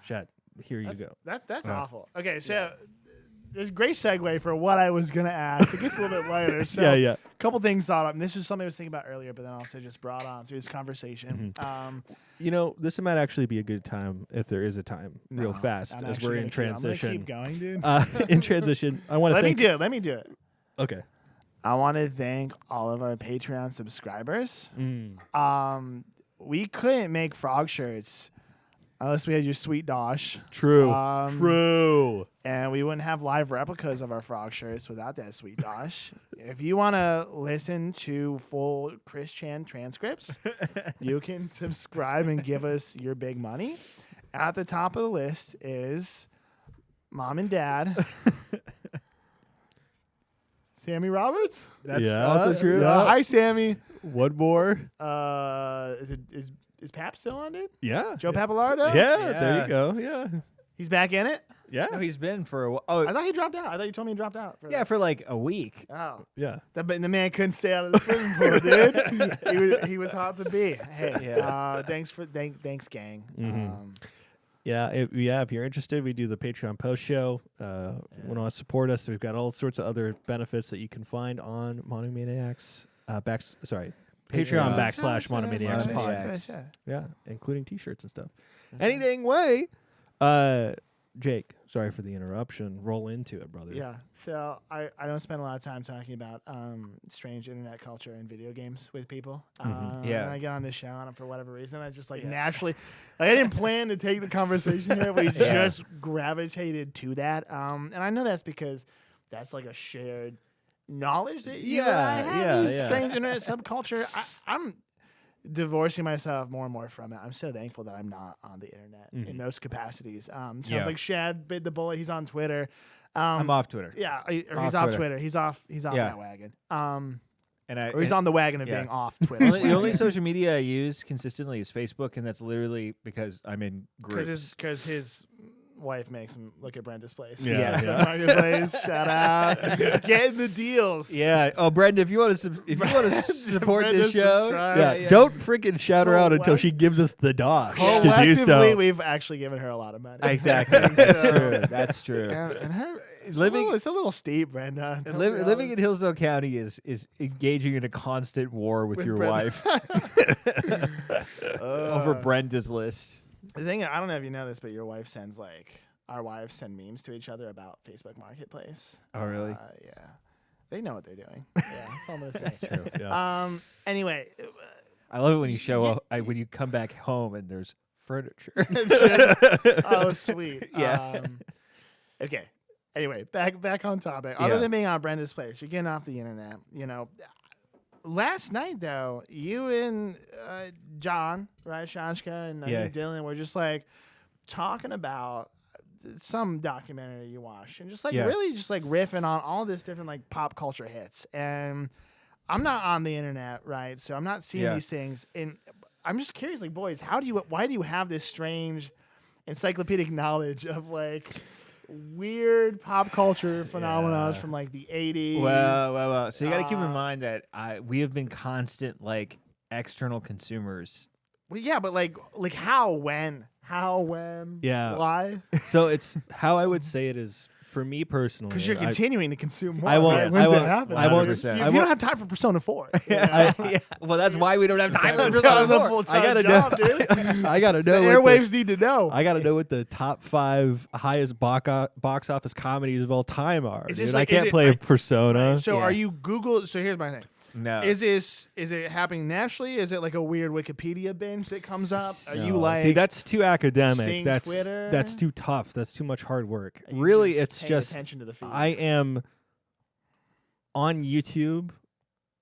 Shad, here you go. That's awful. Okay, so there's a great segue for what I was gonna ask. It gets a little bit later. So Yeah. a couple things thought up, and this is something I was thinking about earlier, but then also just brought on through this conversation. This might actually be a good time if there is a time, real No, fast, I'm as actually we're in gonna transition. I'm gonna keep going, dude. In transition, I want to Let me thank. do it. Let me do it. Okay. I want to thank all of our Patreon subscribers. We couldn't make frog shirts unless we had your sweet Dosh. True. True. And we wouldn't have live replicas of our frog shirts without that sweet Dosh. If you want to listen to full Chris Chan transcripts, you can subscribe and give us your big money. At the top of the list is Mom and Dad. Sammy Roberts? That's Yeah, also true. yeah. Hi, Sammy. One more. Is Pap still on, dude? Yeah. Joe Papalardo? Yeah, there Yeah. you go. Yeah. He's back in it? Yeah. No, he's been for a while. Oh, I thought he dropped out. I thought you told me he dropped out. yeah, for like a week. Oh. Yeah. But the man couldn't stay out of the swimming pool, dude. he was hot to be. Hey, Yeah. thanks, gang. Mhm. If you're interested, we do the Patreon post show. Want to support us? We've got all sorts of other benefits that you can find on Monomaniacs. Patreon / Monomaniacs pod. Yeah, including T-shirts and stuff. Any dang way. Jake, sorry for the interruption. Roll into it, brother. Yeah. So I don't spend a lot of time talking about strange internet culture and video games with people. When I get on this show, and for whatever reason, I just naturally, I didn't plan to take the conversation here, but we just gravitated to that. And I know that's because that's like a shared knowledge that you and I have. This strange internet subculture. I'm divorcing myself more and more from it. I'm so thankful that I'm not on the internet in most capacities. Sounds like Shad bit the bullet. He's on Twitter. I'm off Twitter. Yeah, he's off Twitter. He's off that wagon. Or he's on the wagon of being off Twitter. The only social media I use consistently is Facebook, and that's literally because I'm in groups. Because his wife makes him look at Brenda's place. Yeah. Shout out, getting the deals. Yeah. Oh, Brenda, if you want to support this show, don't freaking shout her out until she gives us the dosh to do so. Collectively, we've actually given her a lot of money. Exactly. That's true. That's true. And her. It's a little steep, Brenda. Living in Hillsdale County is engaging in a constant war with your wife over Brenda's list. The thing, I don't know if you know this, but your wife sends our wives send memes to each other about Facebook Marketplace. Oh, really? Yeah. They know what they're doing. Yeah, that's all I'm gonna say. True. Yeah. Anyway, I love it when you show up, when you come back home and there's furniture. Oh, sweet. Yeah. Okay. Anyway, back on topic. Yeah. Other than being on Brenda's place, you're getting off the internet. Last night, though, you and John, right, Shashka, and Dylan were just talking about some documentary you watched, and just really just riffing on all this different pop culture hits. And I'm not on the internet, right? So I'm not seeing these things. And I'm just curious, boys, why do you have this strange encyclopedic knowledge of weird pop culture phenomena from the 80s? Well. So you got to keep in mind that we have been constant external consumers. Well, yeah, but how, when, why? So it's how I would say it is for me personally. Because you're continuing to consume more. I won't. Right? I When's won't. it happen? I won't. If you don't have time for Persona 4. Well, that's why we don't have time for Persona Persona 4. 4. I gotta job, know. Dude. I gotta know. The airwaves need to know. I gotta know what the top 5 highest box office comedies of all time are. Dude. I can't play Persona. So are you Google? So here's my thing. No. Is it happening naturally? Is it a weird Wikipedia binge that comes up? Are you See, that's too academic. seeing That's Twitter? that's too tough. That's too much hard work. Are you Really, just it's paying just attention to the feed? I am on YouTube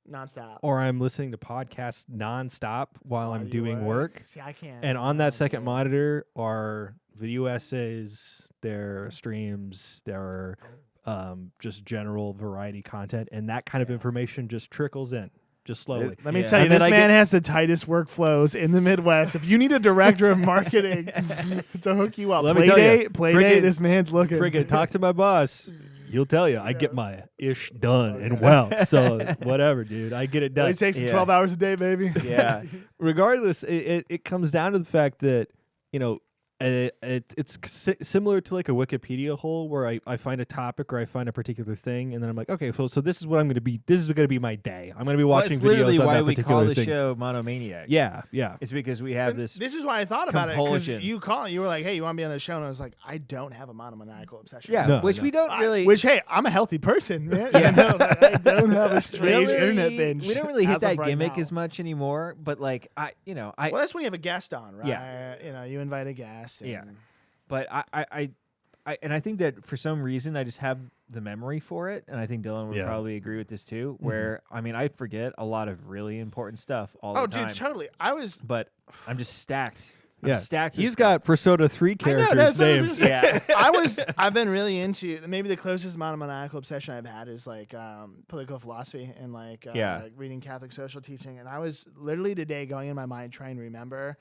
nonstop, or I'm listening to podcasts nonstop while I'm doing work. See, I can't. And on that second monitor are video essays, there are streams, there are just general variety content, and that kind of information just trickles in, just slowly. Let me tell you, this man has the tightest workflows in the Midwest. If you need a director of marketing to hook you up, Let me tell you, Playdate, this man's looking. Friggin' talk to my boss. He'll tell you, I get my ish done and well. So whatever, dude, I get it done. It takes 12 hours a day, baby. Yeah. Regardless, it comes down to the fact that, it's similar to a Wikipedia hole where I find a topic or I find a particular thing, and then I'm like, okay, so this is what I'm going to be. This is going to be my day. I'm going to be watching videos on that particular thing. That's literally why we call the show Monomaniacs. Yeah. It's because we have this. This is why I thought about it, because compulsion. you were like, hey, you want to be on the show? And I was like, I don't have a monomaniacal obsession. Yeah, No, which we don't really. Hey, I'm a healthy person, man. I don't have a strange internet binge. We don't really hit as of that right gimmick now. as much anymore. But Well, that's when you have a guest on, right? Yeah. You invite a guest. And Yeah. But I think that for some reason I just have the memory for it, and I think Dylan would probably agree with this too. Where I forget a lot of really important stuff all the time. Oh, dude, totally. But I'm just stacked. Yeah. I'm stacked. He's got Persona 3 characters' names. I've been really into maybe the closest monomaniacal obsession I've had is political philosophy and reading Catholic social teaching. And I was literally today going in my mind trying to remember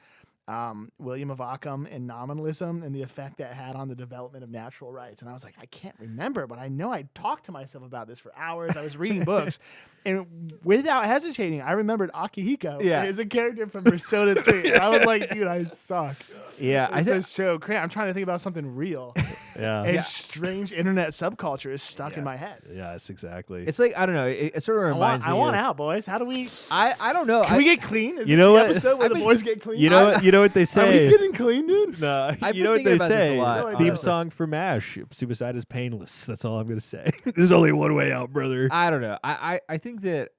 William of Ockham and nominalism and the effect that had on the development of natural rights. And I was like, I can't remember, but I know I talked to myself about this for hours. I was reading books, and without hesitating, I remembered Akihiko as a character from Persona 3. And I was like, dude, I suck. Yeah, I think so crazy. I'm trying to think about something real. And strange internet subculture is stuck in my head. Yes, exactly. It's like, I don't know. It sort of reminds me. I want out, boys. How do we? I don't know. Can we get clean? Is You this know the what? episode where the boys get clean? You know what they Are say. we getting clean, dude? No, I've you been know what thinking they about this say. a lot, Theme honestly. song for MASH. Suicide is painless. That's all I'm gonna say. There's only one way out, brother. I don't know. I think that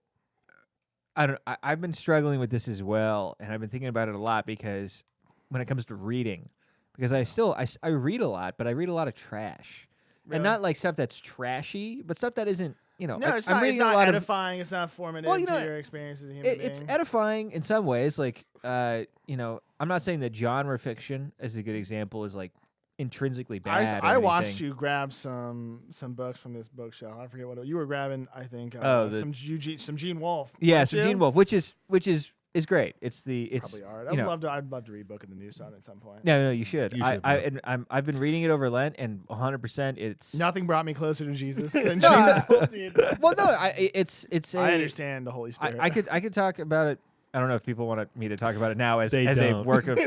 I've been struggling with this as well, and I've been thinking about it a lot because when it comes to reading, because I read a lot, but I read a lot of trash, and not like stuff that's trashy, but stuff that isn't. No, like, it's I'm not. reading It's a not lot edifying. It's not formative to your experience as a human being. It's edifying in some ways. Like, I'm not saying that genre fiction, as a good example, is like intrinsically bad. I watched you grab some books from this bookshelf. I forget what you were grabbing. I think some Gene Wolfe. Yeah, some Gene Wolfe, which is great. It's probably art. I'd love to read Book of the New Sun at some point. No, you should. You should, I've been reading it over Lent, and 100%, it's nothing brought me closer to Jesus than Gene Wolfe, dude. Well, no, it's. I understand the Holy Spirit. I could talk about it. I don't know if people want me to talk about it now as They a don't. work of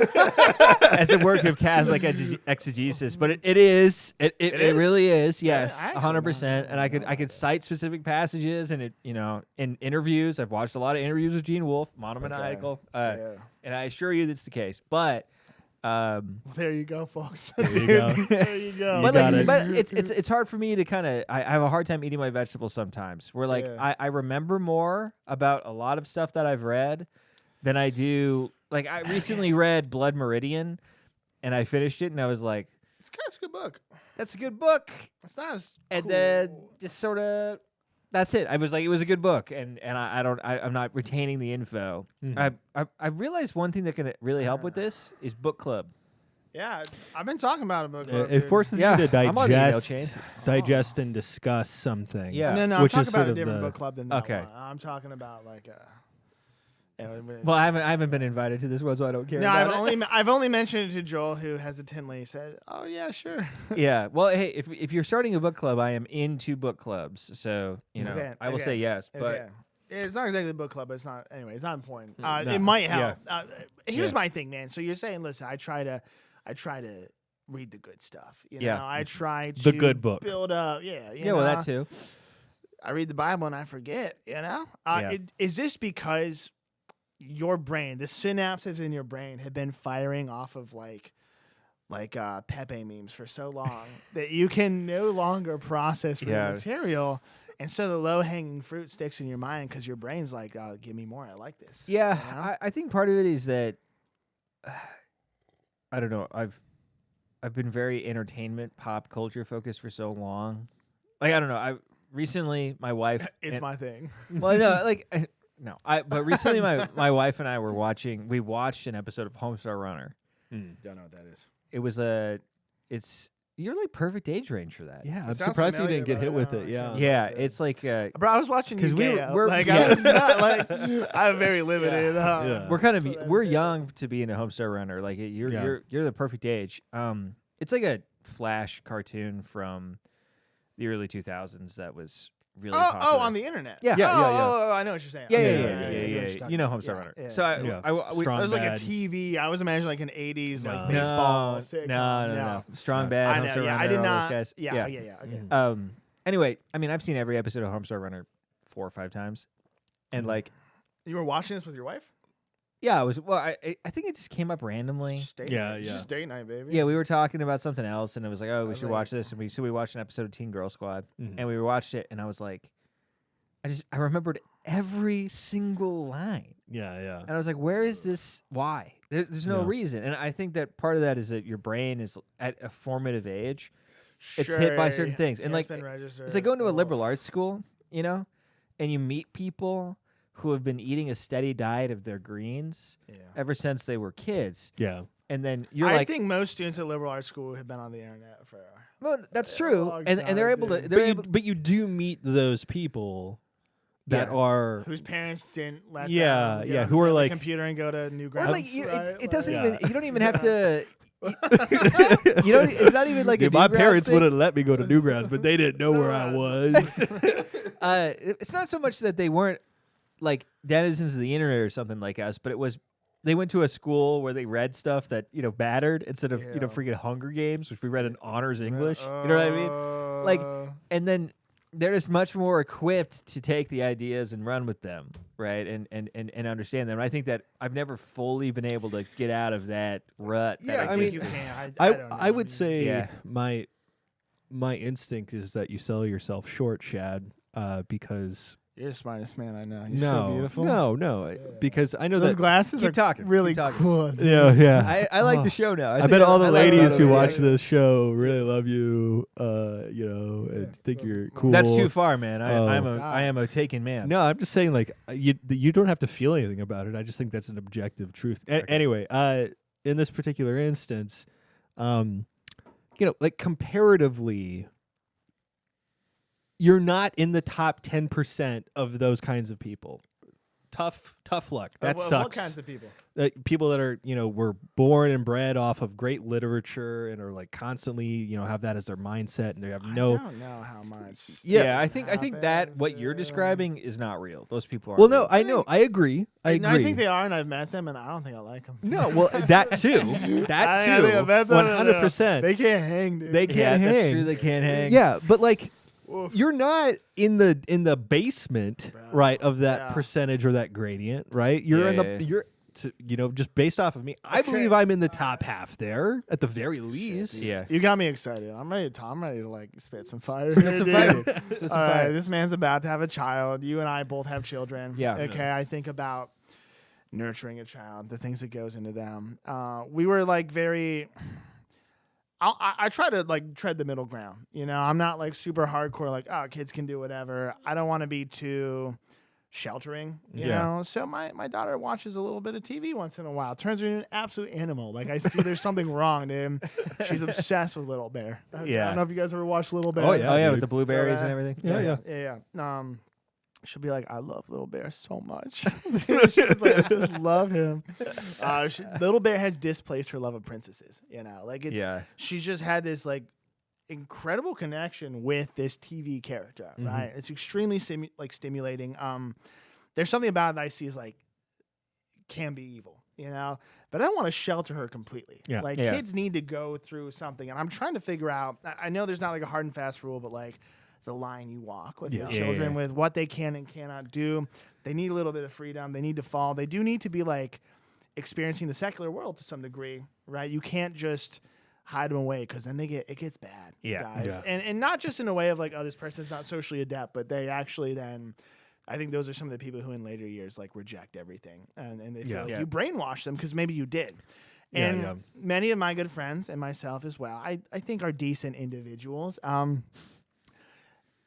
as a work of Catholic exegesis, but it really is. Yes, I actually 100%. And I could cite specific passages, and in interviews, I've watched a lot of interviews with Gene Wolfe, Monomaniacal, and I assure you that's the case. But there you go, folks. There you go. There you go. But it's hard for me to kind of I have a hard time eating my vegetables sometimes. Where like I remember more about a lot of stuff that I've read than I do. Like I recently read Blood Meridian, and I finished it, and I was like, it's kind of a good book. "That's a good book." It's not as And cool. then just sort of that's it. I was like, it was a good book, and I'm not retaining the info. I realized one thing that can really help with this is book club. Yeah, I've been talking about a book club. It dude. forces you to I'm on the email chain. digest and discuss something. Yeah. No, I'm which talking is about sort a of different the- book club than that Okay. one. I'm talking about like Well, I haven't been invited to this one, so I don't care. No, about I've only mentioned it to Joel, who hesitantly said, "Oh yeah, sure." Yeah. Well, hey, if you're starting a book club, I am into book clubs, so I will say yes. But Okay. It's not exactly a book club, but it's not. Anyway, it's not important. No. It might help. Yeah. Here's my thing, man. So you're saying, listen, I try to read the good stuff. You know, Yeah. I try to The good book. build up. Yeah. well, that too. I read the Bible and I forget. You know, is this because your brain, the synapses in your brain, have been firing off of like Pepe memes for so long that you can no longer process real material, and so the low hanging fruit sticks in your mind because your brain's like, "Give me more. I like this." Yeah, You know? I think part of it is that I don't know. I've been very entertainment, pop culture focused for so long. Like I don't know. I recently my wife. It's my thing. Well, no, like no. But recently my wife and I were watching. We watched an episode of Homestar Runner. Don't know what that is. It was you're like perfect age range for that. Yeah, I'm It sounds surprised you familiar, didn't get but hit I with don't it. know. Yeah. Yeah, so- it's like Bro, I was watching 'Cause you. we're like yeah. I was not like I'm very limited. Yeah. we're kind of so we're entertaining. young to be in a Homestar Runner. Like you're the perfect age. It's like a Flash cartoon from the early 2000s that was really popular. on the internet. Yeah. Yeah, Oh, I know what you're saying. Yeah, Okay, yeah, I yeah, know what yeah, you're yeah. talking You know about. Homestar Runner. Yeah. So Yeah. It was like a Bad. TV. I was imagining like an 80s like No. baseball sitcom. No. Strong Bad, I know. Homestar Yeah, Runner, I did all not. those guys. Yeah. Okay. Anyway, I mean, I've seen every episode of Homestar Runner 4 or 5 times, and like, You were watching this with your wife? yeah, it was. Well, I think it just came up randomly. Just date Yeah, night. It's yeah. just date night, baby. Yeah, we were talking about something else, and it was like, oh, we was should like- watch this, and we watched an episode of Teen Girl Squad, Mhm. and we watched it, and I was like, I remembered every single line, Yeah. and I was like, where is this? Why? There's no Yeah. reason, and I think that part of that is that your brain is at a formative age. It's hit by certain things, and Yeah, like it's been registered. it's like going to a Oh. liberal arts school, and you meet people who have been eating a steady diet of their greens Yeah. ever since they were kids, Yeah. and then you're I like, think most students at liberal arts school have been on the internet for. well, that's true, long and they're time, able to. dude. They're But able. you do meet those people that are whose parents didn't let Yeah, them yeah, get who on are the like- computer and go to Newgrounds. Or like it doesn't Yeah. even. You don't even have to. You know, it's not even like Yeah, a my Newgrounds parents thing. wouldn't let me go to Newgrounds, but they didn't know where I was. It's not so much that they weren't like denizens of the internet or something like us, but it was they went to a school where they read stuff that mattered instead of Yeah. freaking Hunger Games, which we read in honors English. You know what I mean? Like, and then they're just much more equipped to take the ideas and run with them, right? And understand them. And I think that I've never fully been able to get out of that rut. Yeah, that I mean, you exists. can. I would say Yeah. my instinct is that you sell yourself short, Shad, because You're the smartest man I know. You're so beautiful. No, because I know Those that. glasses Keep are talking, really keep talking. cool. Yeah. I like the show now. I think bet all the I like ladies that who a lot. watch this show really love you, and think you're cool. That's too far, man. Oh. I am a taken man. No, I'm just saying, like, you don't have to feel anything about it. I just think that's an objective truth. Anyway, in this particular instance, like comparatively, you're not in the top 10% of those kinds of people. Tough luck. That sucks. What kinds of people? People that are, were born and bred off of great literature and are like constantly, have that as their mindset, and they have I no. don't know how much. Yeah, I think that happens, what you're describing is not real. Those people are. Well, no, I know. I agree. I agree. I think they are, and I've met them, and I don't think I like them. No, well, that too. That I think I too. met them, 100%. They can't hang, dude. They Yeah, can't hang. that's true. They can't hang. Yeah, but like Oof. you're not in the basement, Bro. right, of that Yeah. percentage or that gradient, right? You're in Yeah, the you're just based off of me. I believe I'm in the top half there at the very least. Yeah. You got me excited. I'm ready to like spit some fire. Spit some here, fire. dude. Spit some All right, fire. this man's about to have a child. You and I both have children. Yeah. Okay, I think about nurturing a child, the things that goes into them. We were like very. I try to like tread the middle ground. I'm not like super hardcore. Like, oh, kids can do whatever. I don't want to be too sheltering. You know. So my daughter watches a little bit of TV once in a while. Turns her into an absolute animal. Like I see there's something wrong, dude. She's obsessed with Little Bear. I don't know if you guys ever watched Little Bear. Oh, yeah. Oh yeah, dude. with the blueberries and everything. Yeah. She'll be like, I love Little Bear so much. She's like, I just love him. Little Bear has displaced her love of princesses. Like it's she's just had this like incredible connection with this TV character, right? It's extremely stimulating. There's something about it that I see is like can be evil, but I don't want to shelter her completely. Yeah. Like kids need to go through something, and I'm trying to figure out. I know there's not like a hard and fast rule, but like the line you walk with your children, with what they can and cannot do. They need a little bit of freedom. They need to fall. They do need to be like experiencing the secular world to some degree, right? You can't just hide them away because then it gets bad, guys. Yeah. And not just in a way of like, oh, this person's not socially adept, but they actually then, I think those are some of the people who in later years like reject everything and they feel like you brainwashed them because maybe you did. And many of my good friends and myself as well, I think are decent individuals.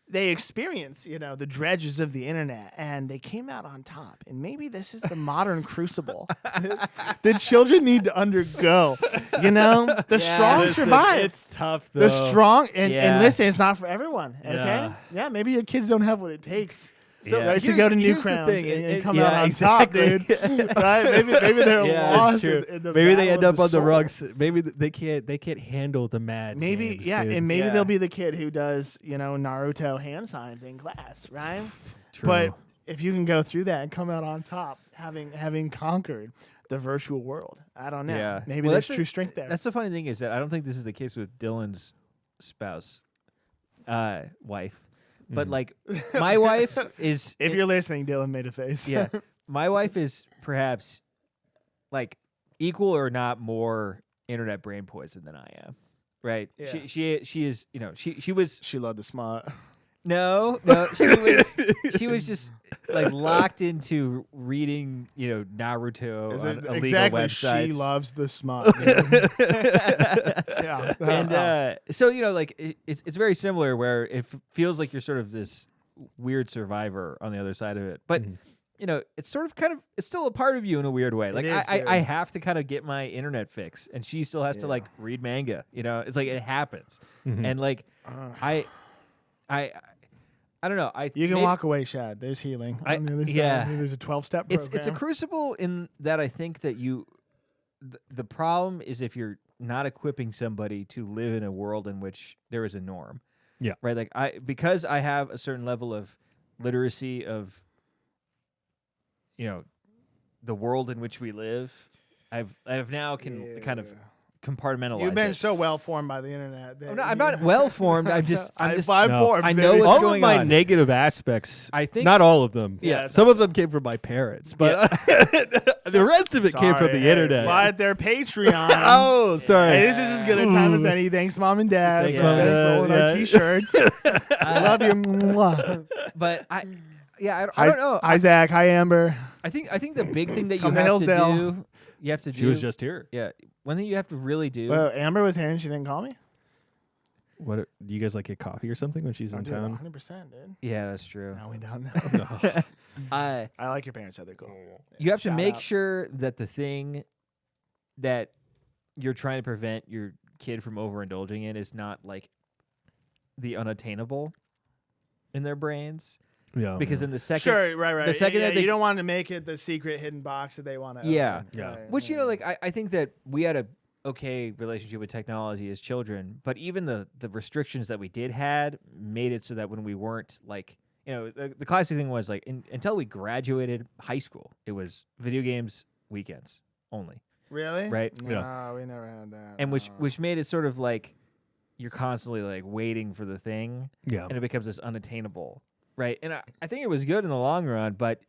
They experience, the dredges of the internet, and they came out on top. And maybe this is the modern crucible that children need to undergo. The strong survive. It's tough though. The strong, and listen, it's not for everyone. Okay, maybe your kids don't have what it takes. So to go to here's the Newgrounds thing, and come out on exactly. top, dude. Right? Maybe they're lost. In the maybe they battle end of up on the soul. rugs. Maybe they can't handle the mad. Maybe games, yeah, dude. and maybe they'll be the kid who does Naruto hand signs in class, right? True. But if you can go through that and come out on top, having conquered the virtual world, I don't know. Yeah. Maybe Well, there's that's true strength there. That's the funny thing is that I don't think this is the case with Dylan's spouse, wife, but like my wife is. If you're listening, Dylan made a face. Yeah, my wife is perhaps like equal or not more internet brain poison than I am. Right? Yeah. She is. She was. She loved the smart. No, she was just like locked into reading, Naruto Is on it illegal exactly? websites. She loves the smart. Yeah. And so like it's very similar where it feels like you're sort of this weird survivor on the other side of it, but it's sort of it's still a part of you in a weird way. Like is, I have to kind of get my internet fix, and she still has to like read manga. It's like it happens, and like I I don't know. You can walk away, Shad. There's healing. I- On the other side. yeah. There's a 12-step program. It's a crucible in that I think that the problem is if you're not equipping somebody to live in a world in which there is a norm. Yeah. Right. Like because I have a certain level of literacy of, the world in which we live. I've now kind of compartmentalize. You've been it. so well formed by the internet. that I'm not well formed. I'm just I'm No. formed. I know what's All going of my on. negative aspects, I think not all of them. Yeah. Some of them came from my parents, but the rest of it came from the internet. But their Patreon. Oh, sorry. Hey, this is as good a time as any. Thanks, Mom and Dad. Thanks, for Mom and Dad, rolling our yeah. T-shirts. I love you. Mwah. but I Hi, don't know. Hi, Zach. Hi, Amber. I think the big thing that you Come to have Hillsdale. to do. You have to do. She was just here. Yeah. One thing you have to really do. Well, Amber was here and she didn't call me. What do you guys like get coffee or something when she's in town? 100%, dude. Yeah, that's true. Now we don't know. I like your parents. They're cool. You have to Shout make out. sure that the thing that you're trying to prevent your kid from overindulging in is not like the unattainable in their brains. Yeah. Because in the second, Sure, right. the second yeah, that they- you don't want to make it the secret hidden box that they want to. Yeah. Yeah. which like I think that we had a okay relationship with technology as children, but even the restrictions that we had made it so that when we weren't like the classic thing was like until we graduated high school, it was video games weekends only. Really? Right. No, Yeah. we never had that. And which made it sort of like you're constantly like waiting for the thing, Yeah. and it becomes this unattainable, right? And I think it was good in the long run, but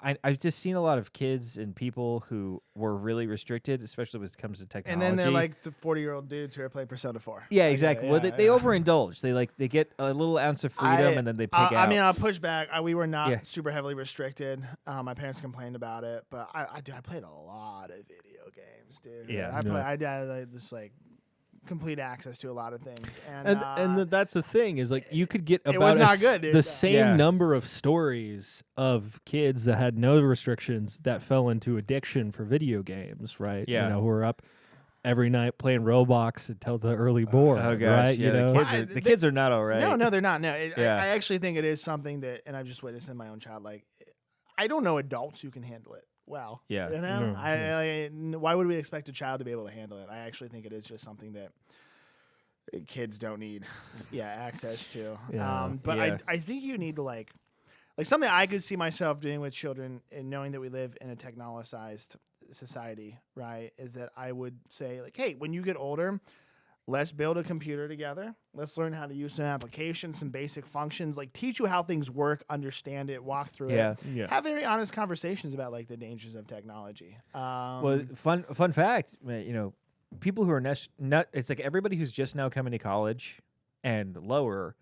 I've just seen a lot of kids and people who were really restricted, especially when it comes to technology. And then they're like the 40-year-old dudes who are playing Persona 4. yeah, Like, exactly. yeah, Well, they yeah. overindulge. They get a little ounce of freedom, and then they pig out. I mean, I'll push back. We were not Yeah. super heavily restricted. My parents complained about it, but I played a lot of video games, dude. Yeah. I had just like complete access to a lot of things, and That's the thing is like you could get it about was not good, dude. the same Yeah. number of stories of kids that had no restrictions that fell into addiction for video games, right? Yeah. Who are up every night playing Roblox until the early morning, oh gosh, right? yeah, the kids are not all right. No, they're not. No, Yeah. I actually think it is something that, and I've just witnessed in my own child. Like, I don't know adults who can handle it well. Yeah. You know, No, why would we expect a child to be able to handle it? I actually think it is just something that kids don't need, access to. Yeah. But Yeah. I think you need to like something I could see myself doing with children, and knowing that we live in a technologized society, right? Is that I would say like, hey, when you get older, let's build a computer together. Let's learn how to use some applications, some basic functions, like teach you how things work, understand it, walk through Yeah. it. Yeah. Have very honest conversations about like the dangers of technology. Well, fun fact, people who are it's like everybody who's just now coming to college and lower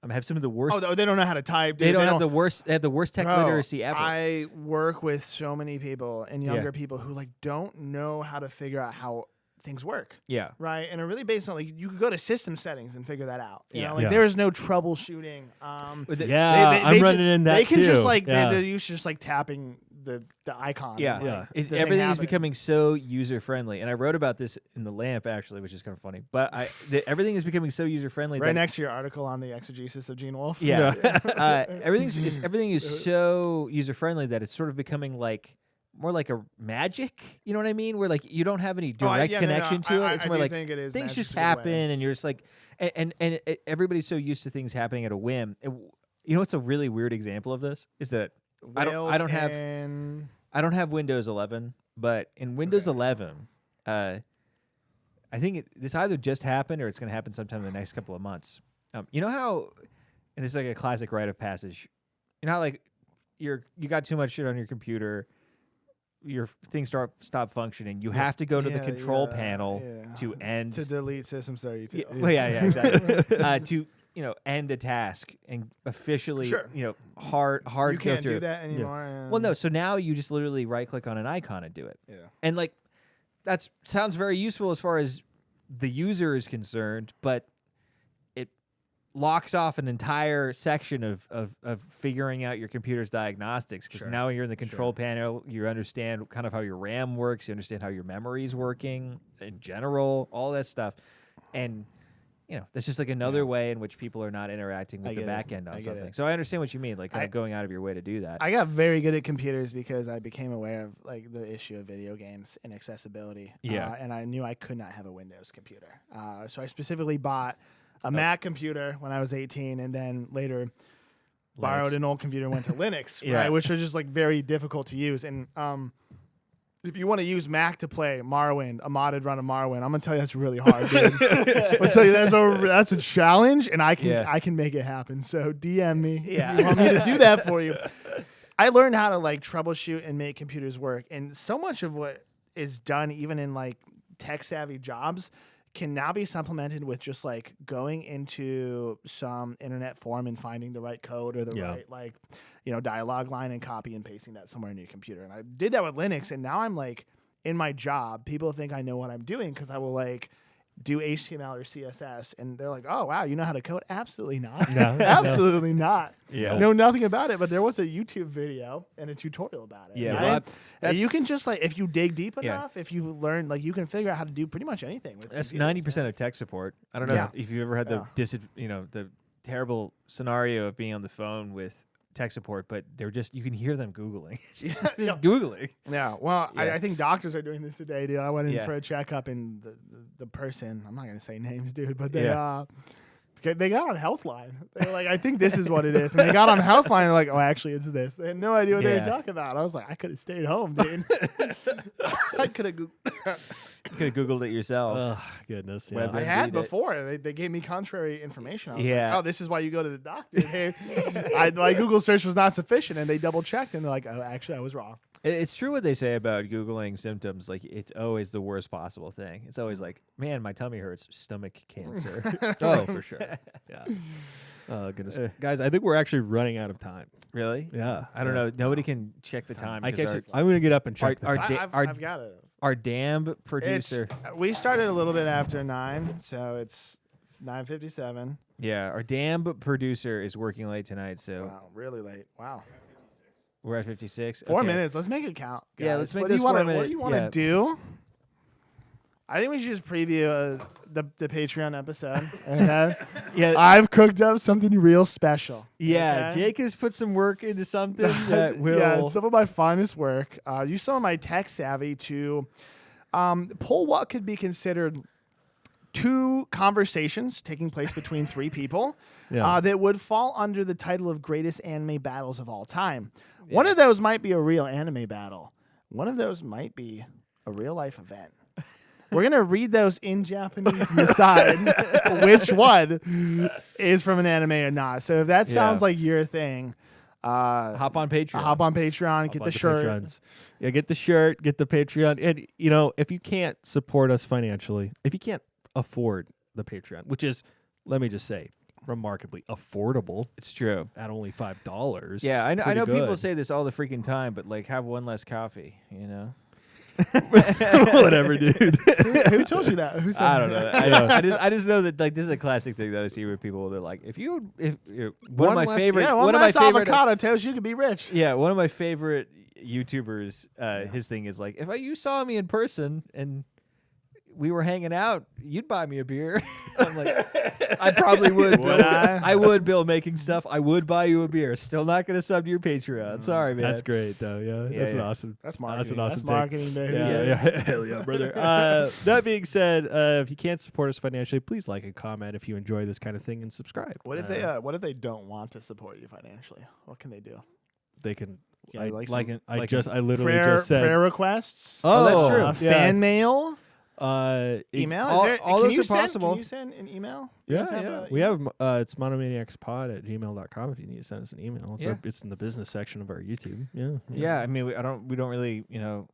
have some of the worst. they don't know how to type. Dude. they don't have the worst. They have the worst tech Bro, literacy ever. I work with so many people and younger Yeah. people who like don't know how to figure out how things work. yeah. Right, and are really based on like you could go to system settings and figure that out. You Yeah. know, like Yeah. there is no troubleshooting. Yeah, I'm running in that They can too. just like yeah. they're used to just like tapping the icon. Yeah, and, Yeah. like, It- the thing everything is happening. becoming so user friendly, and I wrote about this in the lamp actually, which is kind of funny. But everything is becoming so user friendly. right next to your article on the exegesis of Gene Wolfe. Yeah, everything is so user friendly that it's sort of becoming like more like a magic. You know what I mean? Where like you don't have any direct connection to it. It's more like think it is things magic just in a good happen, way. and you're just like, and everybody's so used to things happening at a whim. You know what's a really weird example of this is that I don't have- in- I don't have Windows 11, but in Windows 11, I think this either just happened or it's going to happen sometime in the next couple of months. You know how, and this is like a classic rite of passage. You know how like you got too much shit on your computer, your things stop functioning. You have to go to the control panel to end to delete System 32. yeah, exactly. To end a task and officially Sure. hard You go can't through do it. that anymore. Well, no. So now you just literally right click on an icon and do it. Yeah. And like that sounds very useful as far as the user is concerned, but it locks off an entire section of figuring out your computer's diagnostics, because Sure. now you're in the control panel, you understand kind of how your RAM works, you understand how your memory is working in general, all that stuff. And that's just like another way in which people are not interacting with I the get back it. end I on get something. it. So I understand what you mean, like kind of going out of your way to do that. I got very good at computers because I became aware of like the issue of video games and accessibility. Yeah. And I knew I could not have a Windows computer. So I specifically bought a Mac computer when I was 18, and then later borrowed an old computer and went to Linux, Yeah. right, which are just like very difficult to use. And if you want to use Mac to play Morrowind, a modded run of Morrowind, I'm gonna tell you that's really hard, dude. I'll tell you that's a challenge, and I can make it happen. So DM me if you want me to do that for you. I learned how to like troubleshoot and make computers work, and so much of what is done, even in like tech savvy jobs, can now be supplemented with just like going into some internet forum and finding the right code or the right like dialogue line and copy and pasting that somewhere in your computer. And I did that with Linux, and now I'm like in my job, people think I know what I'm doing because I will like do HTML or CSS, and they're like, "Oh wow, you know how to code?" Absolutely not. No, Absolutely not. Yeah. Know nothing about it. But there was a YouTube video and a tutorial about it. Yeah, right? well, And you can just like if you dig deep Yeah. enough, if you learn, like you can figure out how to do pretty much anything with That's computers, 90% of tech support. I don't know Yeah. if you ever had the the terrible scenario of being on the phone with tech support, but they're just you can hear them googling, just googling. Yeah, well, Yeah. I think doctors are doing this today, dude. I went in Yeah. for a checkup, and the person, I'm not going to say names, dude, but they Yeah. they got on Healthline. They're like, I think this is what it is. And they got on Healthline, and they're like, oh, actually, it's this. They had no idea what they were Yeah. talking about. I was like, I could have stayed home, dude. I could have You could have googled it yourself. Oh, goodness. Yeah. Web- I had Indeed, before. They gave me contrary information. I was Yeah. like, oh, this is why you go to the doctor. Hey, my Google search was not sufficient, and they double checked, and they're like, oh, actually, I was wrong. It's true what they say about googling symptoms. Like it's always the worst possible thing. It's always like, man, my tummy hurts, stomach cancer. Oh, for sure. Yeah. Oh, goodness. Guys, I think we're actually running out of time. Really? Yeah. I don't know. Nobody can check the time. I because guess I'm going to get up and check the our time. da- I've got it. our damn producer. We started a little bit after 9, so it's 9:57. Yeah, our damn producer is working late tonight, so Wow, really late. Wow. we're at 56. 4 Okay. minutes. Let's make it count. Yeah, guys. let's make what do this you wanna, 4 minute- What do you want to yeah. do? I think we should just preview the Patreon episode. Okay? Yeah, I've cooked up something real special. yeah. okay? Jake has put some work into something that will. Yeah, some of my finest work. Use some of my tech savvy to pull what could be considered 2 conversations taking place between 3 people Yeah. that would fall under the title of greatest anime battles of all time. One of those might be a real anime battle. One of those might be a real life event. We're going to read those in Japanese and decide which one is from an anime or not. So if that sounds like your thing, Hop on Patreon. hop on Patreon, get the shirt. Patrons. Yeah, get the shirt, get the Patreon. And, if you can't support us financially, if you can't afford the Patreon, which is, let me just say, remarkably affordable It's true. at only $5. Yeah, I know Pretty people good. say this all the freaking time, but like have one less coffee, Whatever, dude. Who told you that? Who said I don't that? know. I just know that like this is a classic thing that I see with people. They're like, if one of my less- favorite, Yeah, one of my less favorite, avocado toast, you could be rich. yeah, one of my favorite YouTubers. His thing is like, if you saw me in person and we were hanging out, you'd buy me a beer. I'm like, I probably would. Would Bill. I? I would, Bill, making stuff. I would buy you a beer. Still not going to sub to your Patreon. Sorry, man. That's great, though. Yeah, Yeah, that's an yeah. awesome. That's That's marketing. an awesome That's take. marketing, baby. Yeah. Hell yeah, brother. That being said, if you can't support us financially, please like and comment if you enjoy this kind of thing and subscribe. What if they don't want to support you financially? What can they do? They can. Yeah, I, like like some an- I literally prayer, just said. prayer requests. Oh, that's true. Fan mail. Email. Email. all Can those you are send, possible. Can you send an email? You Yeah, guys have yeah. a We have it's monomaniacspod@gmail.com if you need to send us an email. It's, Yeah. it's in the business section of our YouTube. Yeah. Yeah, I mean, we don't really,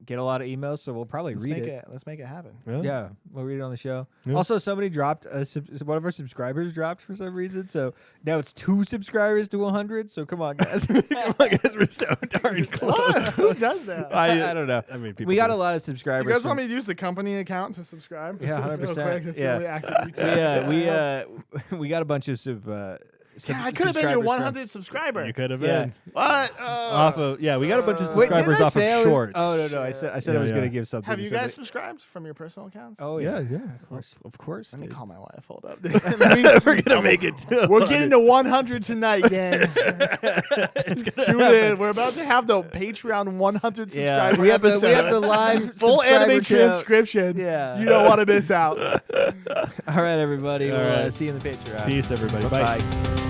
get a lot of emails, so we'll probably Let's read make it. it. Let's make it happen. Yeah, we'll read it on the show. Yeah. Also, somebody dropped one of our subscribers dropped for some reason, so now it's 2 subscribers to 100. So come on, guys. Come on, guys, we're so darn close. What? Who does that? I don't know. I mean, people We got do. a lot of You subscribers. guys from- want me to use the company account to subscribe? Yeah, Real 100%. quick, it's Yeah. really active YouTube. we got a bunch of Yeah, I could have been your 100th subscriber. You could have Yeah. been. What? Off of we got a bunch of Wait, didn't subscribers I off of say I was- shorts. Oh no, I said I was Yeah. gonna give something. Have to you guys somebody. subscribed from your personal accounts? Oh yeah, yeah. of course, of course. Let me dude. call my wife. Hold up. We're gonna make it too. We're getting to 100 tonight, gang. Tune in. We're about to have the Patreon 100 Yeah, subscriber we have episode. the live full subscriber anime count. transcription. Yeah. You don't want to miss out. All right, everybody. All We'll right. see you in the Patreon. Peace, everybody. Bye. Bye.